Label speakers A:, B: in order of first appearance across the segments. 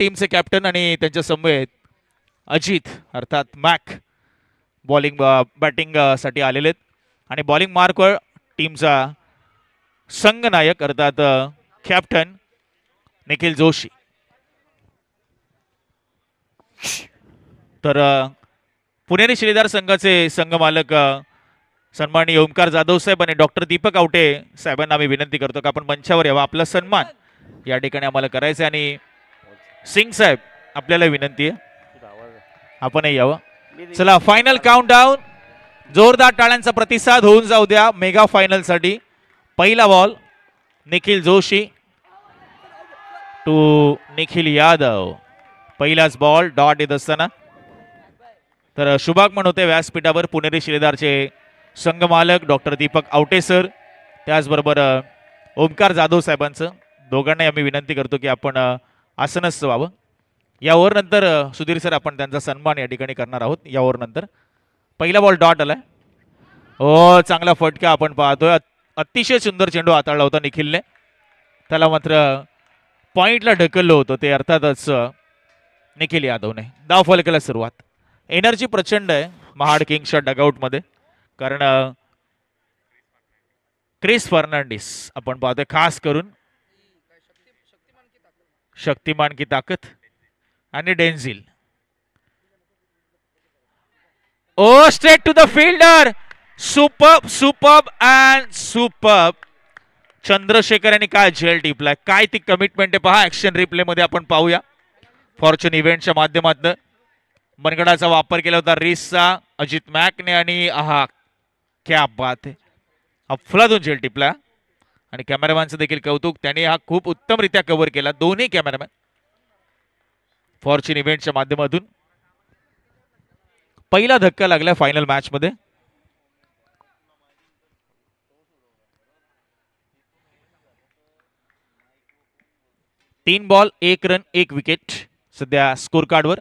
A: टीमचे कॅप्टन आणि त्यांच्या समवेत अजित अर्थात मॅक बॉलिंग बॅटिंग साठी आलेले आहेत आणि बॉलिंग मार्कवर टीमचा संघनायक अर्थात कॅप्टन निखिल जोशी. तर पुणेरी शिलेदार संघाचे संघमालक सन्माननीय ओमकार जाधव साहेब आणि डॉक्टर दीपक आवटे साहेबांना आम्ही विनंती करतो की आपण मंचावर यावा. आपला सन्मान या ठिकाणी आम्हाला करायचा आहे आणि सिंग साहेब आपल्याला विनंती आहे आपणही यावं. चला फायनल काउंटडाऊन. जोरदार टाळ्यांचा प्रतिसाद होऊन जाऊ द्या मेगा फायनल साठी. पहिला बॉल निखिल जोशी टू निखिल यादव. पहिलाच बॉल डॉट येत असताना तर शुभागमन होते व्यासपीठावर पुणेरी शिलेदारचे संघमालक डॉक्टर दीपक आवटे सर, त्याचबरोबर ओमकार जाधव साहेबांचं. दोघांनाही आम्ही विनंती करतो की आपण आसनस्थ व्हावं. या ओव्हर नंतर सुधीर सर आपण त्यांचा सन्मान या ठिकाणी करणार आहोत. या ओव्हर नंतर पहिला बॉल डॉट आलाय. हो चांगला फटका आपण पाहतोय. अतिशय सुंदर चेंडू हाताळला होता निखिलने. त्याला मात्र पॉइंटला ढकललं होतं ते अर्थातच निखिल यादवने. धाव फलकाला सुरुवात. एनर्जी प्रचंड आहे महाड किंग्सच्या डगआउटमध्ये कारण क्रिस फर्नांडिस आपण पाहतोय खास करून शक्तिमान की ताकद आणि Denzil. Oh straight to the fielder. Superb superb and superb. Chandrashekhar यांनी काय झेल टिपलाय, काय ती कमिटमेंट आहे पहा. ऍक्शन रिप्ले मध्ये आपण पाहूया. फॉर्च्यून इव्हेंटच्या माध्यमातून मनगडाचा वापर केला होता रिसचा अजित मॅकने आणि आहा क्या बात आहे. अफलातून झेल टिपला आणि कॅमेरामॅनचं देखील कौतुक. त्यांनी हा खूप उत्तमरित्या कव्हर केला दोन्ही कॅमेरामॅन फॉर्च्यून इव्हेंटच्या माध्यमातून. पहिला धक्का लागला फायनल मॅच मध्ये. तीन बॉल 1 रन 1 विकेट सध्या स्कोर कार्डवर.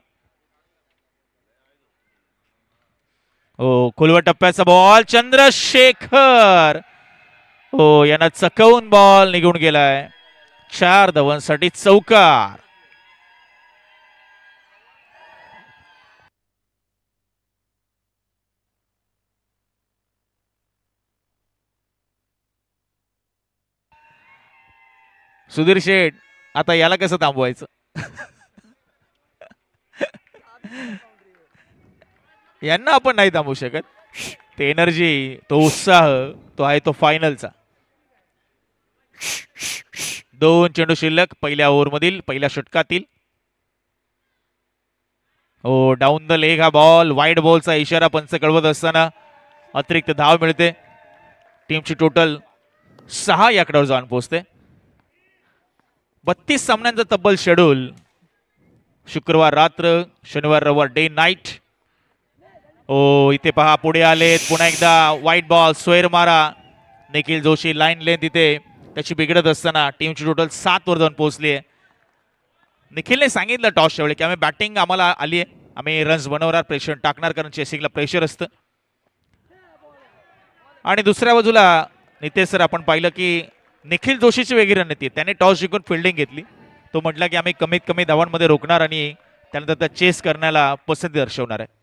A: हो खोलवर टप्प्याचा बॉल चंद्रशेखर. हो यांना चकवून बॉल निघून गेलाय. 4 धावांसाठी चौकार. सुधीर शेठ आता याला कसं थांबवायचं. यांना आपण नाही थांबवू शकत. ते एनर्जी तो उत्साह तो आहे तो फायनलचा. 2 चेंडू शिल्लक पहिल्या ओव्हर मधील पहिल्या षटकातील. हो डाऊन द लेग हा बॉल. वाईड बॉलचा इशारा पंच कळवत असताना अतिरिक्त धाव मिळते. टीमची टोटल 6 या आकड्यावर जाऊन पोहोचते. 32 सामन्यांचा तब्बल शेड्यूल. शुक्रवार रात्र शनिवार रविवार डे नाईट. ओ इथे पहा पुढे आलेत पुन्हा एकदा वाईट बॉल स्क्वेअर मारा. निखिल जोशी लाईन लेंथ इथे त्याची बिघडत असताना टीमची टोटल 7 वर जाऊन पोहोचली आहे. निखिलने सांगितलं टॉसच्या वेळी की आम्ही बॅटिंग आम्हाला आली आहे, आम्ही रन्स बनवणार, प्रेशर टाकणार कारण चेसिंगला प्रेशर असतं. आणि दुसऱ्या बाजूला नितेश सर आपण पाहिलं की निखिल जोशीची वेगळी रणनीती. त्याने टॉस जिंकून फिल्डिंग घेतली. तो म्हटला की आम्ही कमीत कमी धावांमध्ये रोखणार आणि त्यानंतर त्या चेस करण्याला पसंती दर्शवणार आहे.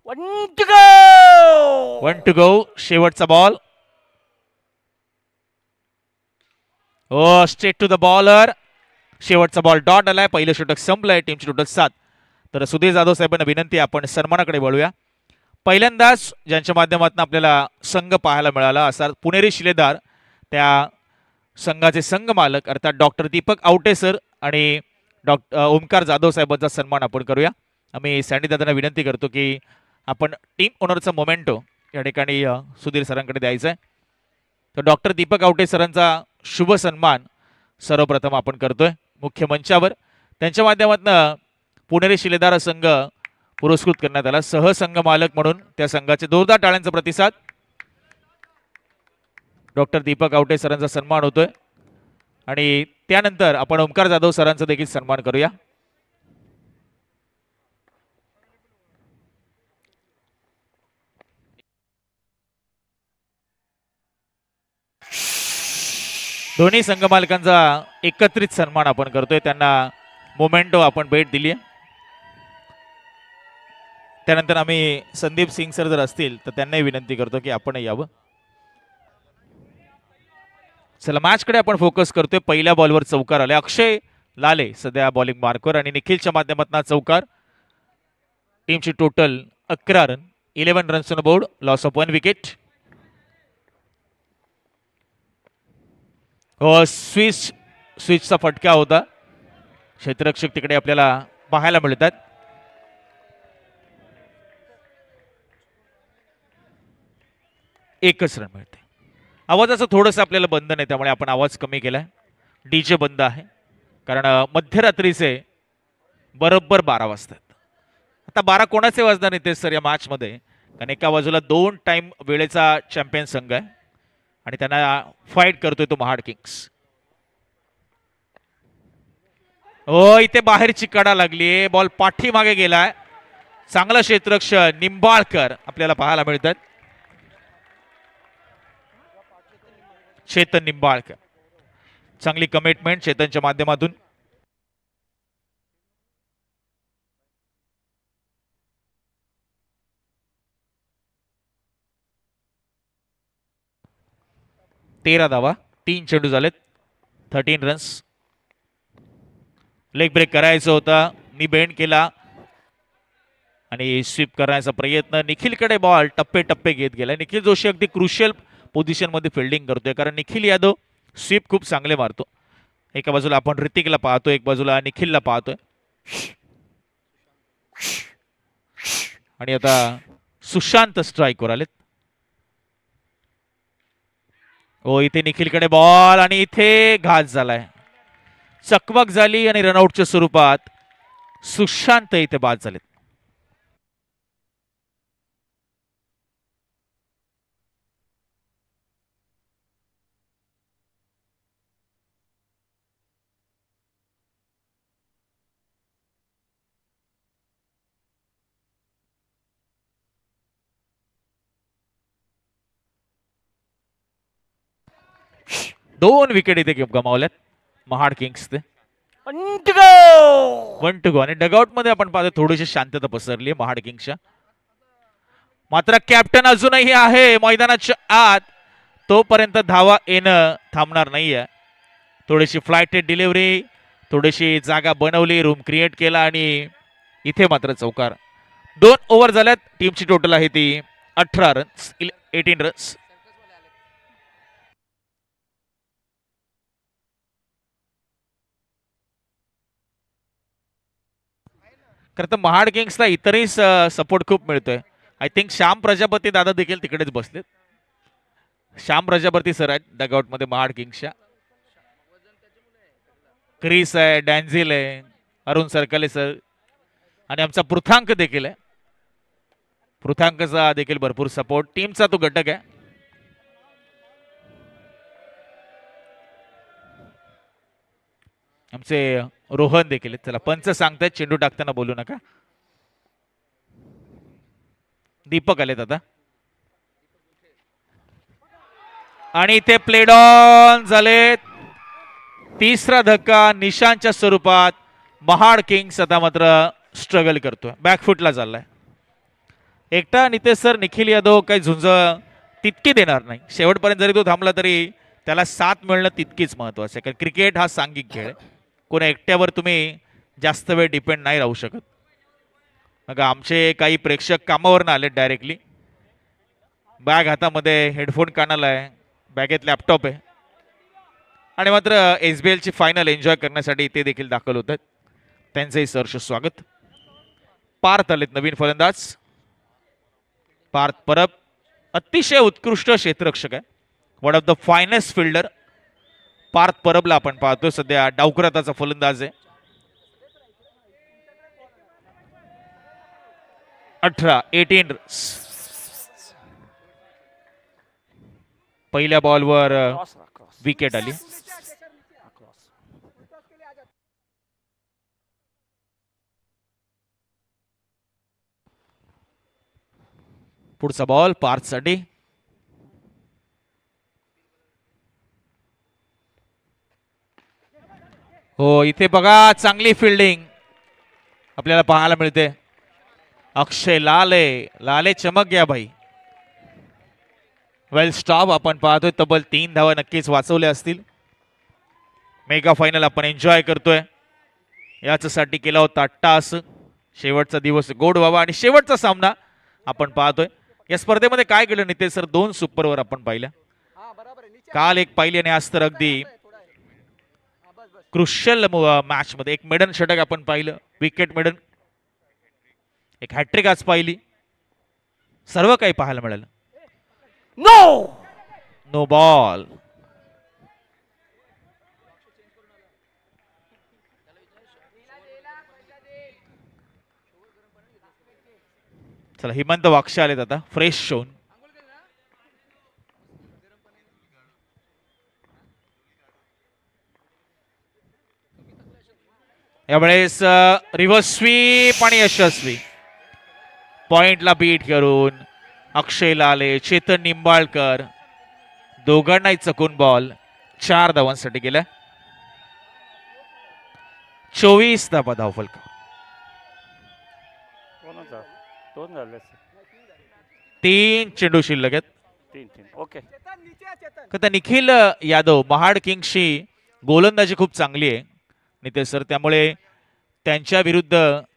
A: 1 टू गो. शेवटचा बॉल. हो स्ट्रेट टू द बॉलर. शेवटचा बॉल डॉट आलाय. पहिलं षटक संपलंय. टीमची टोटल 7. तर सुधीर जाधव साहेबांना विनंती आपण सन्मानाकडे वळूया. पहिल्यांदाच ज्यांच्या माध्यमातून आपल्याला संघ पाहायला मिळाला असा पुणेरी शिलेदार त्या संघाचे संघ मालक अर्थात डॉक्टर दीपक आवटे सर आणि ओमकार जाधव साहेबांचा सन्मान आपण करूया. आम्ही सँडी दादांना विनंती करतो की आपण टीम ओनरचा मोमेंटो या ठिकाणी सुधीर सरांकडे द्यायचा आहे. तर डॉक्टर दीपक आवटे सरांचा शुभ सन्मान सर्वप्रथम आपण करतोय मुख्य मंचावर. त्यांच्या माध्यमातून पुणेरी शिलेदार संघ पुरस्कृत करण्यात आला. सहसंघ मालक म्हणून त्या संघाचे जोरदार टाळ्यांचा प्रतिसाद. डॉक्टर दीपक आवटे सरांचा सन्मान होतोय आणि त्यानंतर आपण ओमकार जाधव सरांचा देखील सन्मान करूया. दोन्ही संघ मालकांचा एकत्रित सन्मान आपण करतोय. त्यांना मोमेंटो आपण भेट दिली आहे. त्यानंतर आम्ही संदीप सिंग सर जर असतील तर त्यांनाही विनंती करतो की आपण यावं. चला मॅचकडे आपण फोकस करतोय. पहिल्या बॉलवर चौकार आले. अक्षय लाले सध्या बॉलिंग मार्कवर आणि निखिलच्या माध्यमातून चौकार. टीमची total 11 run, 11 runs on board, loss of 1 wicket. स्विचचा फटका होता. क्षेत्ररक्षक तिकडे आपल्याला पाहायला मिळतात. एकच रन मिळते. आवाजाचं थोडंसं आपल्याला बंधन आहे त्यामुळे आपण आवाज कमी केलाय. डीजे बंद आहे कारण मध्यरात्रीचे बरोबर 12 वाजतात. आता 12 कोणाचे वाजणार नाही सर या मॅच मध्ये, कारण एका बाजूला 2 टाइम वेळेचा चॅम्पियन संघ आहे आणि त्यांना फाईट करतोय तो महाड किंग्स. हो इथे बाहेरची कडा लागली. बॉल पाठीमागे गेलाय. चांगला क्षेत्ररक्षक निंबाळकर आपल्याला पाहायला मिळतात. चेतन निंबाळकर, चांगली कमिटमेंट चेतनच्या माध्यमातून. तेरा धावा, 3 चेंडू झालेत, 13 रन्स. लेग ब्रेक करायचं होता, मी बेंड केला आणि स्वीप करण्याचा प्रयत्न. निखिलकडे बॉल टप्पे टप्पे घेत गेला. निखिल जोशी अगदी क्रुशियल पोझिशन मध्ये फिल्डिंग करतोय कारण निखिल यादव स्वीप खूप चांगले मारतो. एका बाजूला आपण ऋतिकला पाहतो, एक बाजूला निखिलला पाहतोय आणि आता सुशांत स्ट्राईकवर आलेत. हो इथे निखिलकडे बॉल आणि इथे घात झालाय. चकमक झाली आणि रनआउटच्या स्वरूपात सुशांत इथे बाद झालेत. दोन विकेट इथे गमावल्यात महाड किंग्स. ते 1 to go आणि डगआउट मध्ये आपण पाहतो थोडीशी शांतता पसरली महाड किंग्सच्या. मात्र कॅप्टन अजूनही आहे मैदानाच्या आत, तोपर्यंत धावा येणं थांबणार नाहीये. थोडीशी फ्लाइट डिलिव्हरी, थोडीशी जागा बनवली, रूम क्रिएट केला आणि इथे मात्र चौकार. 2 ओव्हर झाल्यात. टीमची टोटल आहे ती 18 रन्स, 18 रन्स. खरं तर महाड किंग्सला इतरही सपोर्ट खूप मिळतोय. आय थिंक श्याम प्रजापती दादा देखील तिकडेच बसलेत. श्याम प्रजापती सर आहेत डगआउट मध्ये महाड किंग्सच्या. क्रिस आहे, डॅन्झिल आहे, अरुण सरकले सर आणि आमचा पृथांक देखील आहे. पृथांकचा देखील भरपूर सपोर्ट. टीमचा तो घटक आहे. आमचे रोहन देखील. चला पंच सांगतायत चेंडू टाकताना बोलू नका. दीपक आलेत आता आणि इथे प्लेड ऑन झालेत. तिसरा धक्का निशांच्या स्वरूपात. महाड किंग्स आता मात्र स्ट्रगल करतोय, बॅकफुटला चाललाय. एकटा नितेश सर निखिल यादव काही झुंज तितकी देणार नाही. शेवटपर्यंत जरी तो थांबला तरी त्याला साथ मिळणं तितकीच महत्वाचं आहे, कारण क्रिकेट हा सांघिक खेळ आहे. कोणा एकट्यावर तुम्ही जास्त वेळ डिपेंड नाही राहू शकत. मग आमचे काही प्रेक्षक कामावर आले डायरेक्टली. बॅग हातामध्ये, हेडफोन कानाला आहे, बॅगेत लॅपटॉप आहे आणि मात्र SBL ची फायनल एन्जॉय करण्यासाठी ते देखील दाखल होत आहेत. त्यांचंही सहर्ष स्वागत. पार्थ आलेत नवीन फलंदाज. पार्थ परब अतिशय उत्कृष्ट क्षेत्ररक्षक आहे, one of the finest fielder. Parth परबला आपण पाहतो सध्या डावखुराताचा फलंदाज आहे. 18 रन्स. पहिल्या बॉलवर विकेट आली. पुढचा बॉल पार्थसाठी. हो, इथे बघा चांगली फिल्डिंग आपल्याला पाहायला मिळते. अक्षय लाले, लाले चमक गया भाई. वेल स्टॉप आपण पाहतोय, तब्बल 3 धावा नक्कीच वाचवल्या असतील. मेगा फायनल आपण एन्जॉय करतोय. याच्यासाठी केला होता टास. शेवटचा दिवस गोड व्हावा आणि शेवटचा सामना आपण पाहतोय. या स्पर्धेमध्ये काय केलं नितेश सर, 2 सुपरवर आपण पाहिल्या. काल एक पाहिली आणि आज तर अगदी क्रुशियल मॅच मध्ये एक मेडन षटक आपण पाहिलं, विकेट मेडन, एक हॅट्रिक आज पाहिली. सर्व काही पाहायला मिळालं.
B: No
A: no ball. चला, हेमंत वाक्षे आलेत आता फ्रेश शोन. यावेळेस रिव्हर्स स्वीप आणि यशस्वी. पॉइंटला बीट करून अक्षय लाले, चेतन निंबाळकर दोघांनाही चकून बॉल 4 धावांसाठी गेला. 24 धावा धावफलक.
B: कोणाचा 2 झाले
A: 3 चेंडू शिल्लक आहेत.
B: 3 ओके.
A: आता निखिल यादव महाड किंग्सची गोलंदाजी खूप चांगली आहे नितेश सर, त्यामुळे त्यांच्या विरुद्ध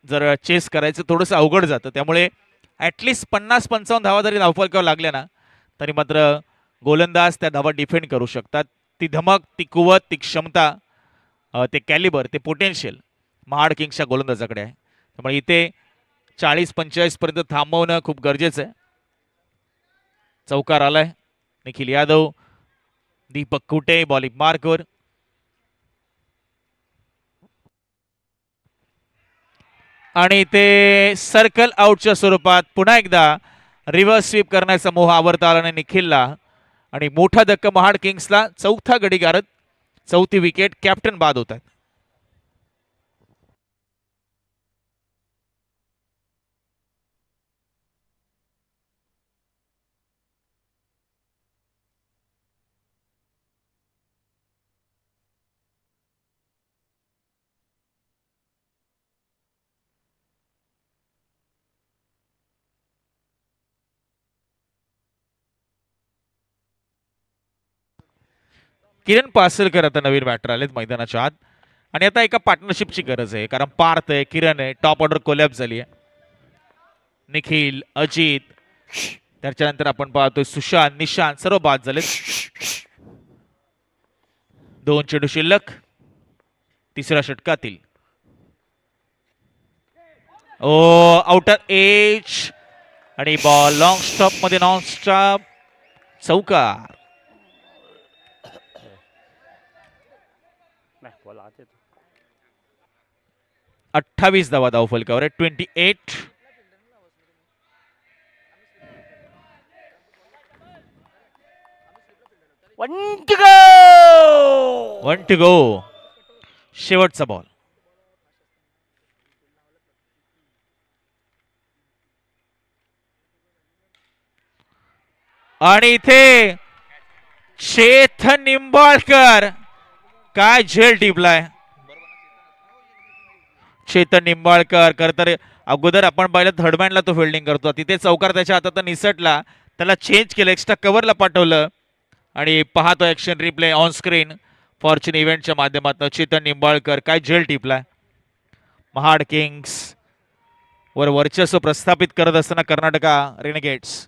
A: जर चेस करायचं थोडंसं अवघड जातं. त्यामुळे ॲटलिस्ट 50-55 धावा जरी धावफलकावर लागल्या ना, तरी मात्र गोलंदाज त्या धावा डिफेंड करू शकतात. ती धमक, ती कुवत, ती क्षमता, ते कॅलिबर, ते पोटेन्शियल महाड किंग्सच्या गोलंदाजाकडे आहे. त्यामुळे इथे 40-45 पर्यंत थांबवणं खूप गरजेचं आहे. चौकार आलाय. निखिल यादव, दीपक कुटे बॉलिंग मार्कवर. आणि ते सर्कल आउटच्या स्वरूपात पुन्हा एकदा रिव्हर्स स्वीप करण्याचा मोह आवरता आला नाही निखिलला. आणि मोठा धक्का महाड किंग्सला. चौथा गडी गारद, 4थी विकेट. कॅप्टन बाद होत आहेत. किरण पासरकर आता नवीन बॅटर आलेत मैदानाच्या आत. आणि आता एका पार्टनरशिपची गरज आहे, कारण पार्थ आहे, किरण आहे, टॉप ऑर्डर कोलॅप झाली आहे. निखिल, अजित, त्याच्यानंतर आपण पाहतोय सुशांत, निशांत सर्व बाद झाले. 2 चेंडू शिल्लक तिसऱ्या षटकातील. ओ, आउटर एज आणि बॉल लॉंग स्टॉप मध्ये नॉन स्टॉप. चौकार.
B: नाही बॉल आते
A: 28 धावा धावफलकावर आहे. 28. One to go. शेवटचा बॉल. आणि इथे चेतन निंबाळकर काय झेल टिपलाय. चेतन निंबाळकर करतर अगोदर आपण पाहिलं थर्डमॅनला तो फिल्डिंग करतो, तिथे चौकार त्याच्या हातात निसटला, त्याला चेंज केलं, एक्स्ट्रा कव्हरला पाठवलं. आणि पाहतो action replay on screen fortune इव्हेंटच्या माध्यमातून. चेतन निंबाळकर काय झेल टिपलाय. महाड किंग्स वर वर्चस्व प्रस्थापित करत असताना कर्नाटका रेनेगेट्स.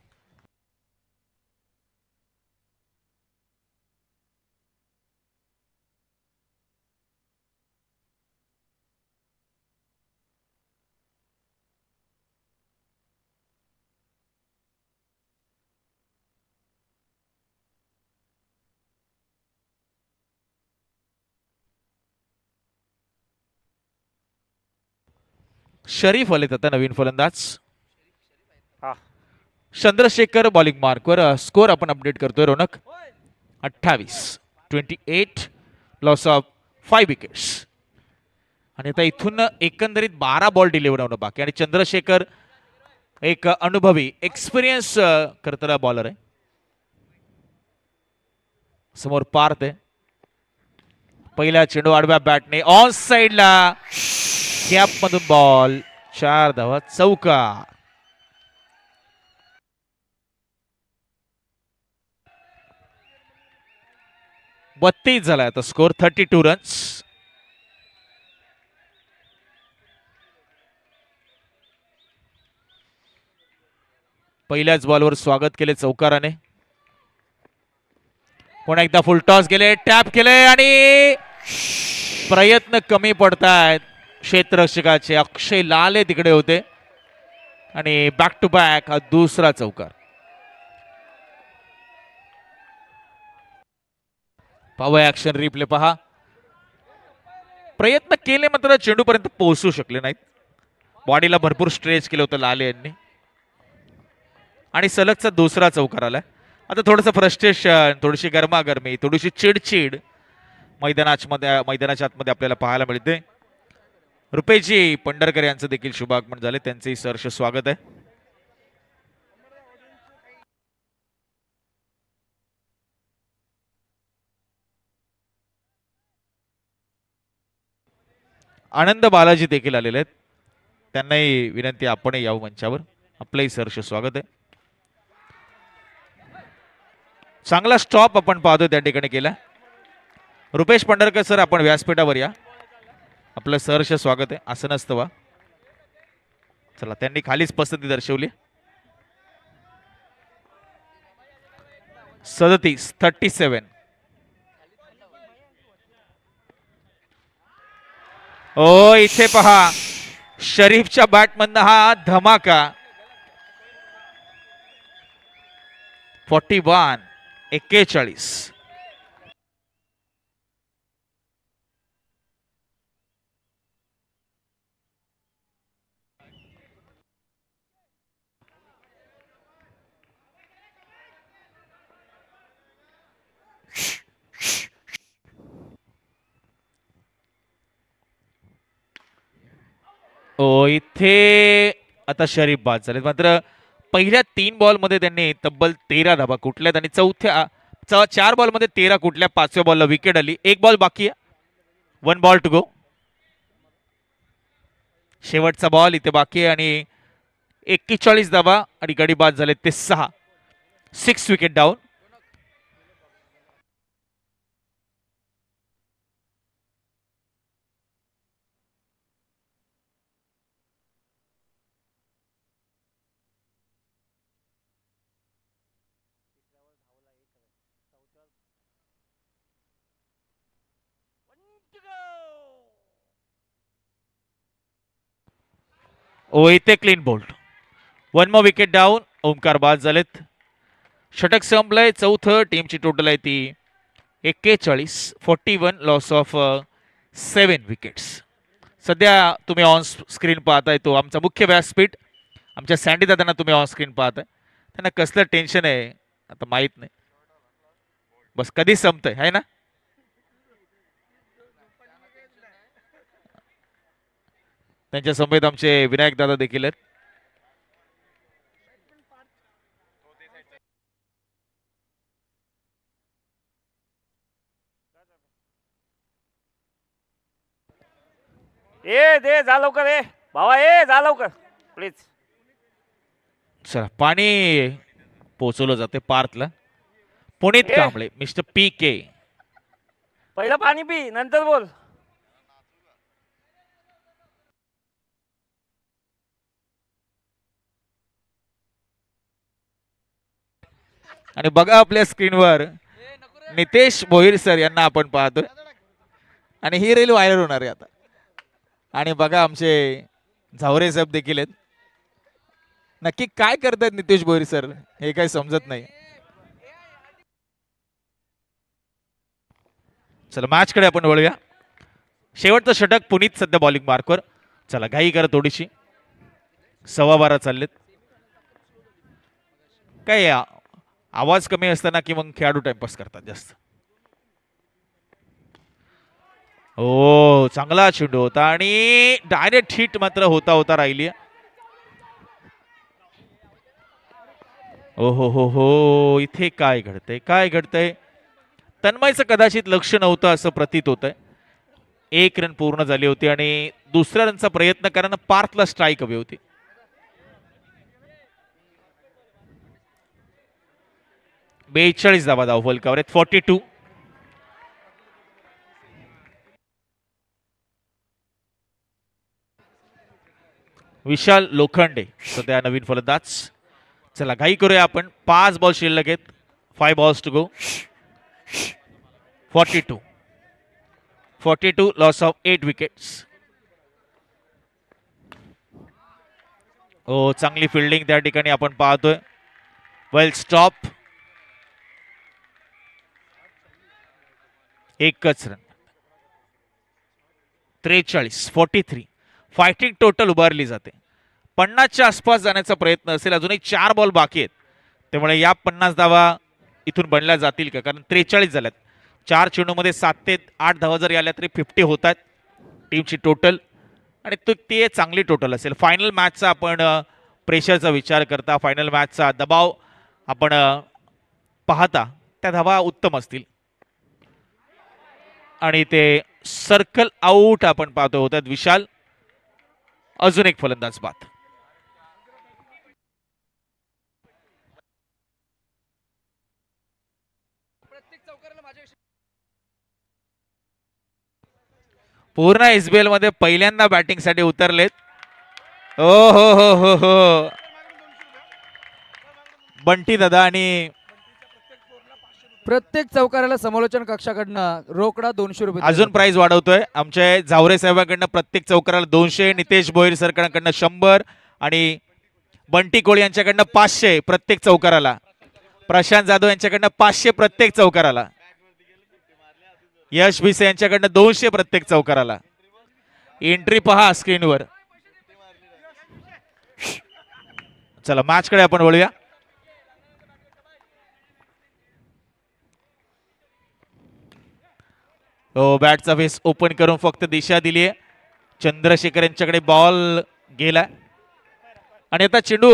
A: शरीफ आलेत आता नवीन फलंदाज. चंद्रशेखर बॉलिंग मार्कवर. स्कोर आपण अपडेट करतोय रोनक. 28. 28. Loss of 5 wickets. आणि आता इथून एकंदरीत 12 बॉल डिलिव्हर होणं बाकी. आणि चंद्रशेखर एक अनुभवी एक्सपिरियन्स करणारा बॉलर आहे. समोर पार्थ आहे. पहिला चेंडू आडव्या बॅटने ऑन साइडला गॅप मधून बॉल 4 धावा चौकार. बत्तीस झाला आता स्कोर 32 रन्स. पहिल्याच बॉलवर स्वागत केले चौकाराने. पुन्हा एकदा फुल टॉस गेले टॅप केले आणि प्रयत्न कमी पडतायत क्षेत्ररक्षकाचे. अक्षय लाले तिकडे होते आणि बॅक टू बॅक हा दुसरा चौकार. पाहूया ऍक्शन रिप्ले पहा. प्रयत्न केले मात्र चेंडूपर्यंत पोहोचू शकले नाहीत. बॉडीला भरपूर स्ट्रेच केलं होतं लाले यांनी आणि सलगचा दुसरा चौकार आलाय. आता थोडंसं फ्रस्ट्रेशन, थोडीशी गरमागरमी, थोडीशी चिडचिड मैदानाच्या आतमध्ये आपल्याला पाहायला मिळते. रुपेशजी पंढरकर यांचं देखील शुभागमन झाले, त्यांचंही सहर्ष स्वागत आहे. आनंद बालाजी देखील आलेले आहेत, त्यांनाही विनंती आपणही यावं मंचावर. आपलंही सहर्ष स्वागत आहे. चांगला स्टॉप आपण पाहतो त्या ठिकाणी केला. रुपेश पंढरकर सर आपण व्यासपीठावर या, आपलं सहर्ष स्वागत आहे. असं नसतं वा. चला त्यांनी खालीच पसंती दर्शवली. 37 ओ इथे पहा शरीफच्या बॅटमधनं हा धमाका. 41. ओ इथे आता शरीफ बाद झाले. मात्र पहिल्या 3 बॉलमध्ये त्यांनी तब्बल 13 धाबा कुठल्यात आणि चौथ्या 4 बॉलमध्ये 13 कुठल्या. 5व्या बॉलला विकेट आली. 1 बॉल बाकी आहे. 1 बॉल टू गो. शेवटचा बॉल इथे बाकी आहे आणि 41 धाबा आणि गडी बाद झाले ते 6 विकेट डाऊन. ओ इथे clean bowled. 1 more wicket down. Omkar बाद झालेत. षटक संपलंय. चौथं टीमची टोटल आहे ती 41. 41 लॉस ऑफ 7 विकेट्स. सध्या तुम्ही ऑन स्क्रीन पाहताय तो आमचा मुख्य व्यासपीठ. आमच्या सँडी दादांना तुम्ही ऑन स्क्रीन पाहताय. त्यांना कसलं टेन्शन आहे आता माहित नाही. बस कधी संपतंय आहे ना. त्यांच्या समवेत आमचे विनायक दादा देखील आहेत.
B: ए दे जा लवकर. ए भावा ए जा लवकर प्लीज.
A: चला पाणी पोचवलं जाते पार्थला. Puneet Kamble mister PK.
B: पहिलं पाणी पी नंतर बोल.
A: आणि बघा आपल्या स्क्रीनवर नितेश भोईर सर यांना आपण पाहतोय आणि ही रील व्हायरल होणार आहे आता. आणि बघा आमचे झावरे साहेब देखील आहेत. नक्की काय करतात नितेश भोईर सर हे काही समजत नाही. चला मॅच कडे आपण वळूया. शेवटचं षटक पुनीत सध्या बॉलिंग मार्कवर. चला घाई करा थोडीशी. 12:15 चाललेत. काय आवाज कमी असताना की मग खेळाडू टाइमपास करतात जास्त. ओ चांगला चेंडू होता आणि डायरेक्ट हिट मात्र होता राहिली. ओ हो इथे काय घडतंय. तन्मयचं कदाचित लक्ष नव्हतं असं प्रतीत होतंय. 1 रन पूर्ण झाली होती आणि दुसऱ्या रनचा प्रयत्न करताना पार्थला स्ट्राईक हवी होती. बेचाळीस धावा धावफल कव्हरेज 42. विशाल लोखंडे सध्या नवीन फलंदाज. चला घाई करूया आपण. 5 बॉल शिल्लक आहेत. 5 balls to go. 42 loss of 8 wickets. हो चांगली फिल्डिंग त्या ठिकाणी आपण पाहतोय. Well stop. एकच रन. 43 फायटिंग टोटल उभारली जाते. 50च्या आसपास जाण्याचा प्रयत्न असेल. अजूनही 4 बॉल बाकी आहेत. त्यामुळे या 50 धावा इथून बनल्या जातील का? कारण 43 झाल्यात. 4 चेंडूमध्ये 7 ते 8 धावा जर आल्या तरी 50 होतात टीमची टोटल. आणि ते चांगली टोटल असेल. फायनल मॅचचा आपण प्रेशरचा विचार करता, फायनल मॅचचा दबाव आपण पाहता त्या धावा उत्तम असतील. आणि ते सर्कल आउट आपण पाहतो होतात. विशाल अजून एक फलंदाज बाद. पूर्ण एसबीएल मध्ये पहिल्यांदा बॅटिंग साठी उतरलेत. हो हो हो हो हो बंटी दादा. आणि
C: प्रत्येक चौकाराला समालोचन कक्षाकडनं रोकडा 200 रुपये.
A: अजून प्राइस वाढवतोय. आमच्या जावरे साहेबांकडनं प्रत्येक चौकाराला 200, नितेश भोईर सरकडनं 100 आणि बंटी कोळी यांच्याकडनं 500 प्रत्येक चौकाराला. प्रशांत जाधव यांच्याकडनं 500 प्रत्येक चौकाराला. यश भिसे यांच्याकडनं 200 प्रत्येक चौकाराला. एंट्री पहा स्क्रीनवर. चला मॅच कडे आपण वळूया. बॅटचा फेस ओपन करून फक्त दिशा दिली आहे. चंद्रशेखर यांच्याकडे बॉल गेला आणि आता चेंडू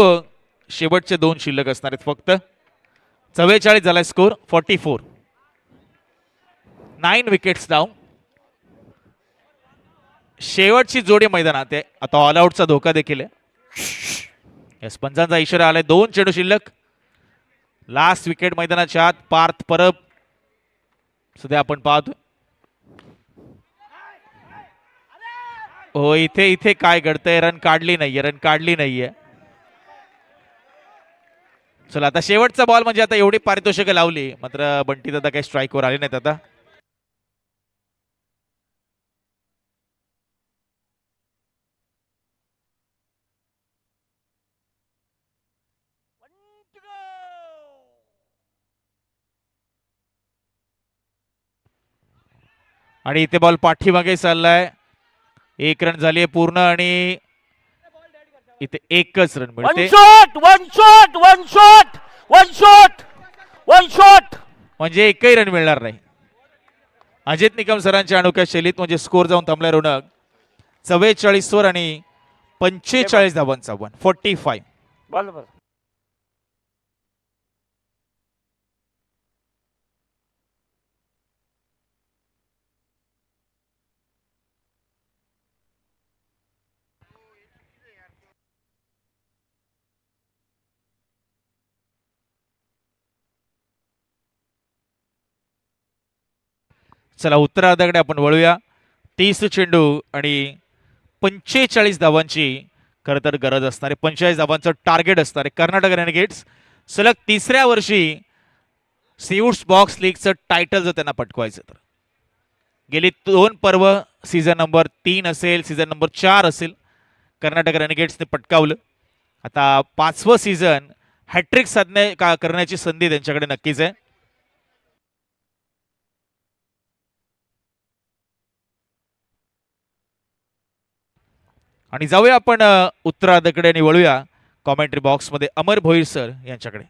A: शेवटचे 2 शिल्लक असणार आहेत फक्त. 44 झाला स्कोर. 44. 9 wickets down. शेवटची जोडी मैदानात आहे. आता ऑल आउटचा धोका देखील आहे. यस पंचांचा इशारा आलाय. 2 चेंडू शिल्लक. लास्ट विकेट मैदानाच्या आत. पार्थ परब सध्या आपण पाहतो. हो इथे इथे काय घडतंय? रन काढली नाहीये. चला आता शेवटचा बॉल म्हणजे आता एवढी पारितोषिकं लावली मात्र बंटी दादा काही स्ट्राईकवर आले नाहीत. आता आणि इथे बॉल पाठीमागे चाललाय. 1 रन झालीये पूर्ण आणि इथे एकच रन मिळते.
B: वन शॉट
A: म्हणजे एकही रन मिळणार नाही. अजित निकम सरांच्या अनोख्या शैलीत म्हणजे स्कोर जाऊन थांबलाय रोनक. 44 वर आणि 45 धावांचा 45.
B: बरोबर.
A: चला उत्तरार्धाकडे आपण वळूया. 30 चेंडू आणि 45 धावांची खरं तर गरज असणार आहे. 45 धावांचं टार्गेट असणार आहे. कर्नाटक रेनेगेड्स सलग 3ऱ्या वर्षी सीवूड्स बॉक्स लीगचं टायटल जर त्यांना पटकवायचं तर गेली 2 पर्व सीझन नंबर 3 असेल, सीझन नंबर 4 असेल, कर्नाटक रेनेगेड्सने पटकावलं. आता 5वं सीझन हॅट्रिक करण्याची संधी त्यांच्याकडे नक्कीच आहे. आणि जाऊया आपण उत्तरार्धाकडे आणि वळूया कॉमेंट्री बॉक्समध्ये अमर भोईर सर यांच्याकडे.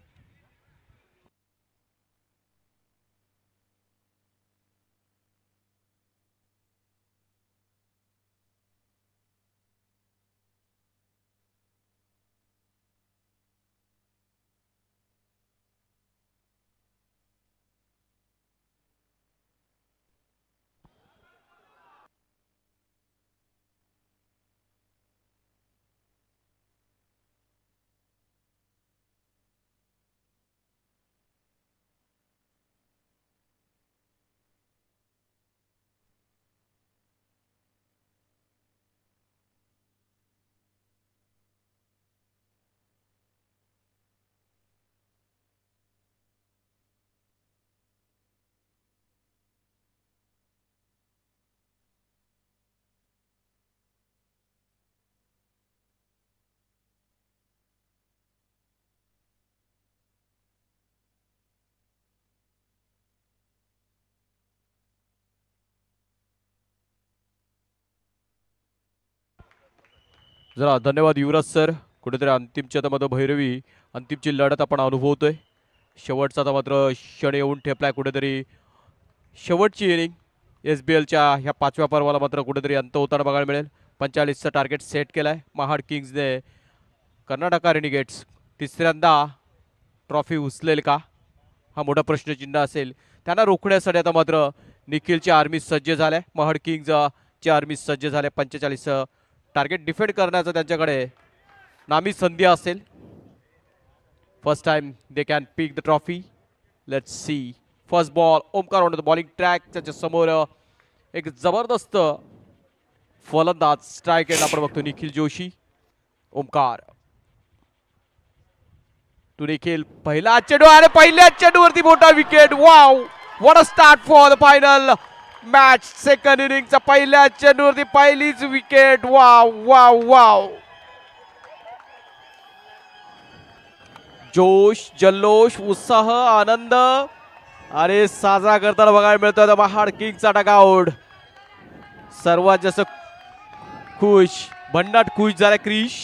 D: जरा धन्यवाद युवराज सर. कुठेतरी अंतिमच्या आता मात्र भैरवी अंतिमची लढत आपण अनुभवतोय. शेवटचा आता मात्र क्षण येऊन ठेपलाय. कुठेतरी शेवटची इनिंग SBLच्या ह्या 5व्या पर्वाला मात्र कुठेतरी अंत होताना बघायला मिळेल. 45चं टार्गेट सेट केलाय महाड किंग्सने. कर्नाटका रेनिगेट्स तिसऱ्यांदा ट्रॉफी उचलेल का हा मोठा प्रश्नचिन्ह असेल. त्यांना रोखण्यासाठी आता मात्र निखिलची आर्मी सज्ज झाल्या. महाड किंग्सची आर्मी सज्ज झाल्या. 45 टार्गेट डिफेंड करण्याचं त्यांच्याकडे नामी संधी असेल. First time they can pick the trophy. Let's see. First ball Omkar on the bowling track. त्याच्या समोर एक जबरदस्त फलंदाज स्ट्राईक एंड आपण बघतो निखिल जोशी. ओमकार टू निखिल. पहिला चेंडू आणि पहिल्या चेंडूवरती मोठा wicket. Wow what a start for the final match. Second इनिंगच्या पहिल्या चेंडूवरती पहिलीच विकेट. Wow wow wow. जोश जल्लोष उत्साह आनंद आणि साजरा करताना बघायला मिळतोय महाड किंग्सचा डगआउट. सर्वात जास्त खुश भन्नाट खुश झाला क्रिश.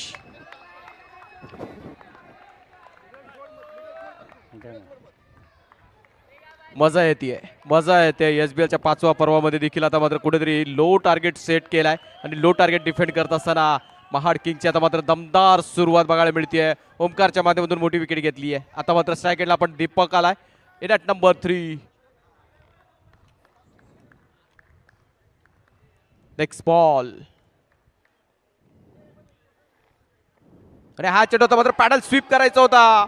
D: मजा येते SBLच्या 5व्या पर्वामध्ये देखील आता मात्र कुठेतरी लो टार्गेट सेट केलाय आणि लो टार्गेट डिफेंड करत असताना महाड किंगची आता मात्र दमदार सुरुवात बघायला मिळते. ओमकारच्या माध्यमातून मोठी विकेट घेतली आहे. आता मात्र स्ट्राईक एंडला आपण दीपक आलाय in at number 3. Next ball आणि हा चेंडू आता मात्र पॅडल स्वीप करायचा होता.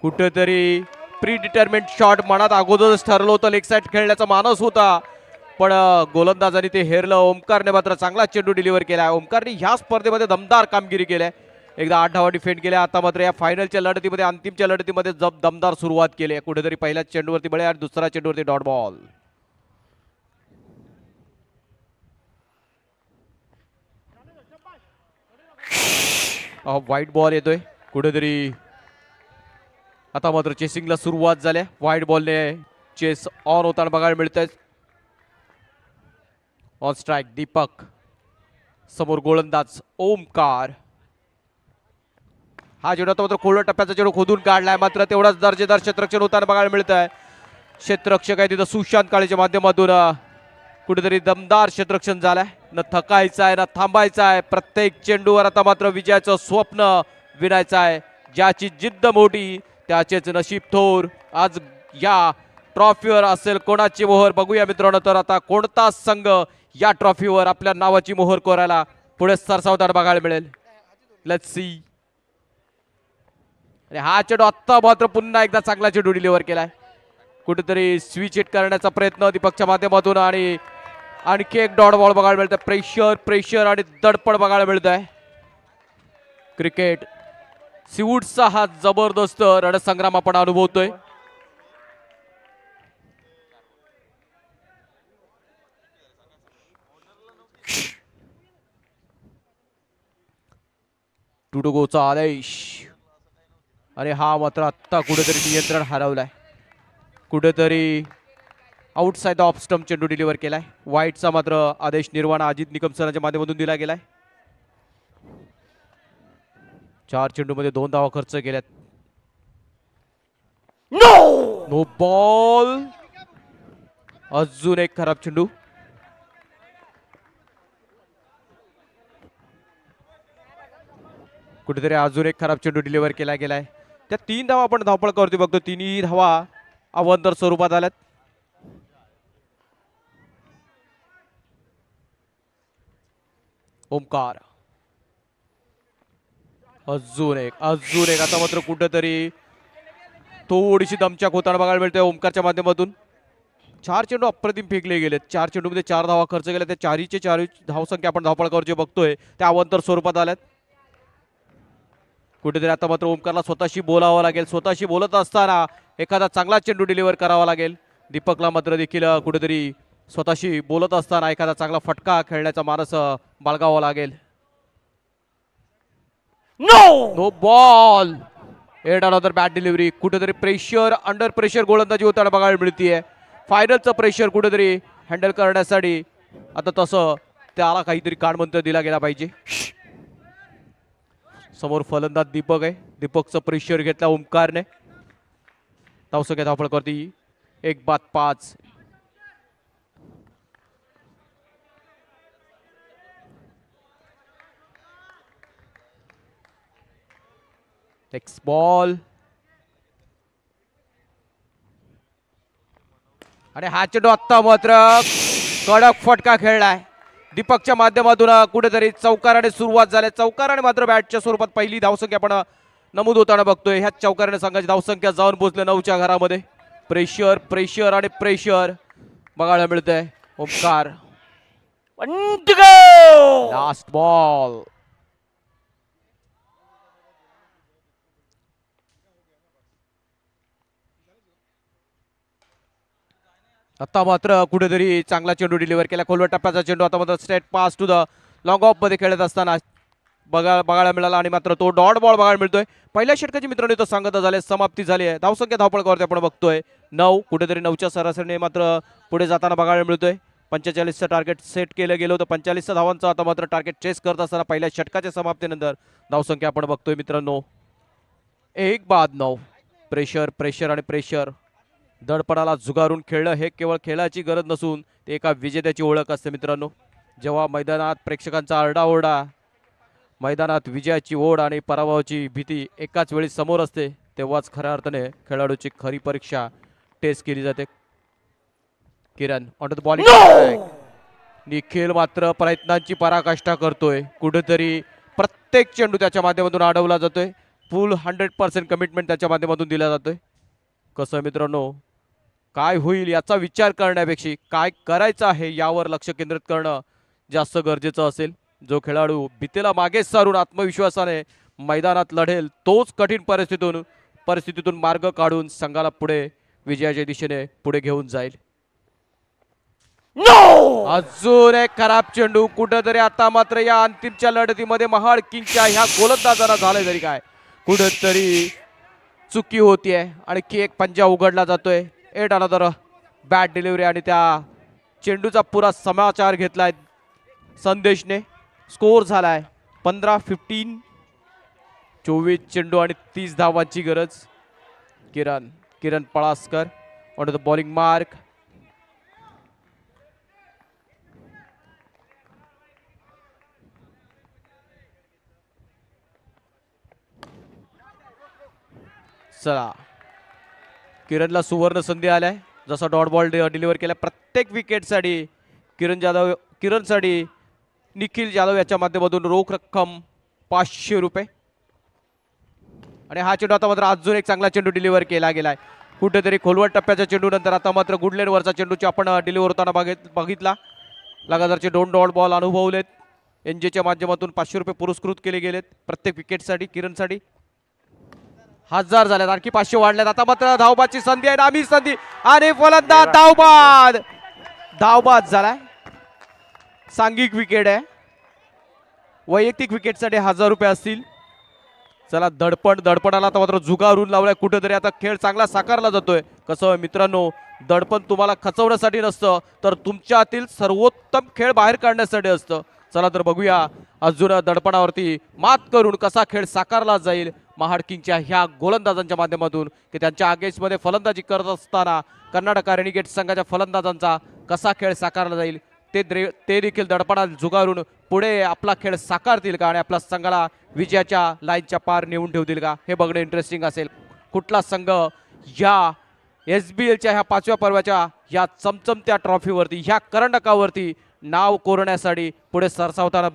D: कुठेतरी प्री डिटर्मिंट शॉट मनात अगोदरच ठरलं होतं. लेग साईड खेळण्याचा मानस होता पण गोलंदाजांनी ते हेरलं. ओमकारने मात्र चांगला चेंडू डिलिव्हर केला. ओमकारने ह्या स्पर्धेमध्ये दमदार कामगिरी केली. एकदा 8 धावा डिफेंड केल्या. आता मात्र या फायनलच्या लढतीमध्ये अंतिमच्या लढतीमध्ये दमदार सुरुवात केली. कुठेतरी पहिल्या चेंडूवरती बळे आणि दुसऱ्या चेंडूवरती डॉट बॉल. व्हाईट बॉल येतोय. कुठेतरी आता मात्र चेसिंगला सुरुवात झाली. व्हाईट बॉलने चेस ऑन होताना बघायला मिळतंय. On strike Deepak. समोर गोलंदाज ओमकार. हा चेंडू आता मात्र खोल टप्प्याचा चेंडू खोदून काढलाय. मात्र तेवढाच दर्जेदार क्षेत्ररक्षण होताना बघायला मिळत आहे. क्षेत्ररक्षक आहे तिथं सुशांत काळेच्या माध्यमातून कुठेतरी दमदार क्षेत्ररक्षण झालंय. न थकायचं आहे ना थांबायचं आहे. प्रत्येक चेंडूवर आता मात्र विजयाचं स्वप्न विणायचं आहे. ज्याची जिद्द मोठी त्याचेच नशीब थोर. आज या ट्रॉफीवर असेल कोणाची मोहर बघूया मित्रांनो. तर आता कोणता संघ या ट्रॉफीवर आपल्या नावाची मोहर कोरायला पुढे सरसावताना बघायला मिळेल. Let's see. आणि हा चेंडू आत्ता मात्र पुन्हा एकदा चांगला चेंडू डिलिव्हर केलाय. कुठेतरी स्विच हिट करण्याचा प्रयत्न दीपकच्या माध्यमातून आणि आणखी एक डॉट बॉल बघायला मिळतोय. प्रेशर आणि दडपण बघायला मिळत आहे. क्रिकेट सीवूड्सचा हा जबरदस्त रणसंग्राम आपण अनुभवतोय. टू टू गोचा आदेश आणि हा मात्र आत्ता कुठेतरी नियंत्रण हरवलाय. कुठेतरी आउटसाइड द ऑफ स्टंप चेंडू डिलिव्हर केलाय. व्हाईटचा मात्र आदेश निर्वाणा अजित निकम सरांच्या माध्यमातून दिला गेलाय. 4 चेंडूमध्ये 2 धावा खर्च केल्यात. No ball. अजून एक खराब चेंडू. कुठेतरी अजून एक खराब चेंडू डिलिव्हर केला गेलाय. त्या 3 धावा आपण धावपळ करतोय बघतो. 3ही धावा अवांतर स्वरूपात आल्यात. ओमकार अजून एक आता मात्र कुठेतरी थोडीशी दमछाक होताना बघायला मिळते ओमकारच्या माध्यमातून. 4 चेंडू अप्रतिम फेकले गेलेत. 4 चेंडूमध्ये 4 धावा खर्च केल्या. त्या 4 धावसंख्या आपण धावपळ करतोय बघतोय त्या अवांतर स्वरूपात आल्यात. कुठेतरी आता मात्र ओमकारला स्वतःशी बोलावं लागेल. स्वतःशी बोलत असताना एखादा चांगला चेंडू डिलिव्हर करावा लागेल. दीपकला मात्र देखील कुठेतरी स्वतःशी बोलत असताना एखादा चांगला फटका खेळण्याचा मानस बाळगावा लागेल. No ball. Yet another bad delivery. कुठेतरी प्रेशर अंडर प्रेशर गोलंदाजी होताना बघायला मिळतीये. फायनलचं प्रेशर कुठेतरी हँडल करण्यासाठी आता तसं त्याला काहीतरी कानमंत्र दिला गेला पाहिजे. समोर फलंदाज दीपक आहे. दीपकचं प्रेशर घेतला ओमकारने. धावसंख्या धावफलकावरती 1-5. नेक्स्ट बॉल आणि हा चेंडू आत्ता मात्र कडक फटका खेळलाय दीपकच्या माध्यमातून. कुठेतरी चौकाराने सुरुवात झाली. चौकाराने मात्र बॅटच्या स्वरूपात पहिली धावसंख्या आपण नमूद होताना बघतोय. ह्याच चौकाराने संघाची धावसंख्या जाऊन पोहोचले 9च्या घरामध्ये. प्रेशर प्रेशर आणि प्रेशर बघायला मिळतंय. Omkar last ball. आता मात्र कुठेतरी चांगला चेंडू डिलिव्हर केला. खोलवर टप्प्याचा चेंडू आता मात्र straight past to the long off मध्ये खेळत असताना बघायला मिळाला आणि मात्र तो डॉट बॉल बघायला मिळतोय. पहिल्या षटकाची मित्रांनो इथं सांगता झाले समाप्ती झाली आहे. धावसंख्या धावपळकावरती आपण बघतोय 9. कुठेतरी 9च्या सरासरीने मात्र पुढे जाताना बघायला मिळतोय. 45चं टार्गेट सेट केलं गेलं होतं. 45 धावांचं आता मात्र टार्गेट चेस करत असताना पहिल्या षटकाच्या समाप्तीनंतर धावसंख्या आपण बघतोय मित्रांनो 1-9. प्रेशर प्रेशर आणि प्रेशर. दडपणाला झुगारून खेळणं हे केवळ खेळाची गरज नसून ते एका विजेत्याची ओळख असते मित्रांनो. जेव्हा मैदानात प्रेक्षकांचा आरडाओरडा, मैदानात विजयाची ओढ आणि पराभवाची भीती एकाच वेळी समोर असते तेव्हाच खऱ्या अर्थाने खेळाडूची खरी परीक्षा टेस्ट केली जाते. किरण ऑन द बॉलिंग. निखिल मात्र प्रयत्नांची पराकाष्ठा करतोय. कुठेतरी प्रत्येक चेंडू त्याच्या माध्यमातून अडवला जातोय. फुल 100% कमिटमेंट त्याच्या माध्यमातून दिला जातोय. कसं मित्रांनो काय होईल याचा विचार करण्यापेक्षा काय करायचं आहे यावर लक्ष केंद्रित करणं जास्त गरजेचं असेल. जो खेळाडू भीतीला मागे सारून आत्मविश्वासाने मैदानात लढेल तोच कठीण परिस्थितीतून मार्ग काढून संघाला पुढे विजयाच्या दिशेने पुढे घेऊन जाईल. अजून एक खराब चेंडू. कुठेतरी आता मात्र या अंतिमच्या लढतीमध्ये महाड किंगच्या ह्या गोलंदाजांना झालंय तरी काय कुठेतरी चुकी होतीये. आणखी एक पंजा उघडला जातोय. एट अनदर बॅट डिलिव्हरी आणि त्या चेंडूचा पुरा समाचार घेतलाय संदेशने. स्कोर झालाय 15-15. 24 चेंडू आणि 30 धावांची गरज. किरण पळासकर ऑन द बॉलिंग मार्क. चला किरणला सुवर्ण संधी आलाय. जसा डॉट बॉल डिलिव्हर केला प्रत्येक विकेटसाठी किरणसाठी निखिल जाधव याच्या माध्यमातून रोख रक्कम 500 रुपये. आणि हा चेंडू आता मात्र अजून एक चांगला चेंडू डिलिव्हर केला गेलाय. कुठेतरी खोलवर टप्प्याच्या चेंडू नंतर आता मात्र गुडलेन वरचा चेंडूची आपण डिलिव्हर होताना बघितला. लगातारचे 2 डॉट बॉल अनुभवलेत. एनजेच्या माध्यमातून 500 रुपये पुरस्कृत केले गेलेत प्रत्येक विकेटसाठी. किरणसाठी 1000 झाल्यात. आणखी 500 वाढल्यात. आता मात्र धावबादची संधी आहे. नामी संधी आणि फलंदाज धावबाद झालाय. सांघिक विकेट आहे. वैयक्तिक विकेटसाठी 1000 रुपये असतील. चला दडपणाला आता मात्र झुगारून लावलाय. कुठेतरी आता खेळ चांगला साकारला जातोय. कसं मित्रांनो दडपण तुम्हाला खचवण्यासाठी नसतं तर तुमच्यातील सर्वोत्तम खेळ बाहेर काढण्यासाठी असतं. चला तर बघूया अजून दडपणावरती मात करून कसा खेळ साकारला जाईल महाड किंगच्या ह्या गोलंदाजांच्या माध्यमातून की त्यांच्या अगेन्स्टमध्ये फलंदाजी करत असताना कर्नाटक रेनिगेट संघाच्या फलंदाजांचा कसा खेळ साकारला जाईल ते देखील दडपणात झुगारून पुढे आपला खेळ साकारतील का आणि आपल्या संघाला विजयाच्या लाईनच्या पार नेऊन ठेवतील का हे बघणं इंटरेस्टिंग असेल. कुठला संघ या SBLच्या ह्या 5व्या पर्वाच्या या चमचमत्या ट्रॉफीवरती ह्या करंडकावरती नाव कोरण्यासाठी पुढे सरसावताना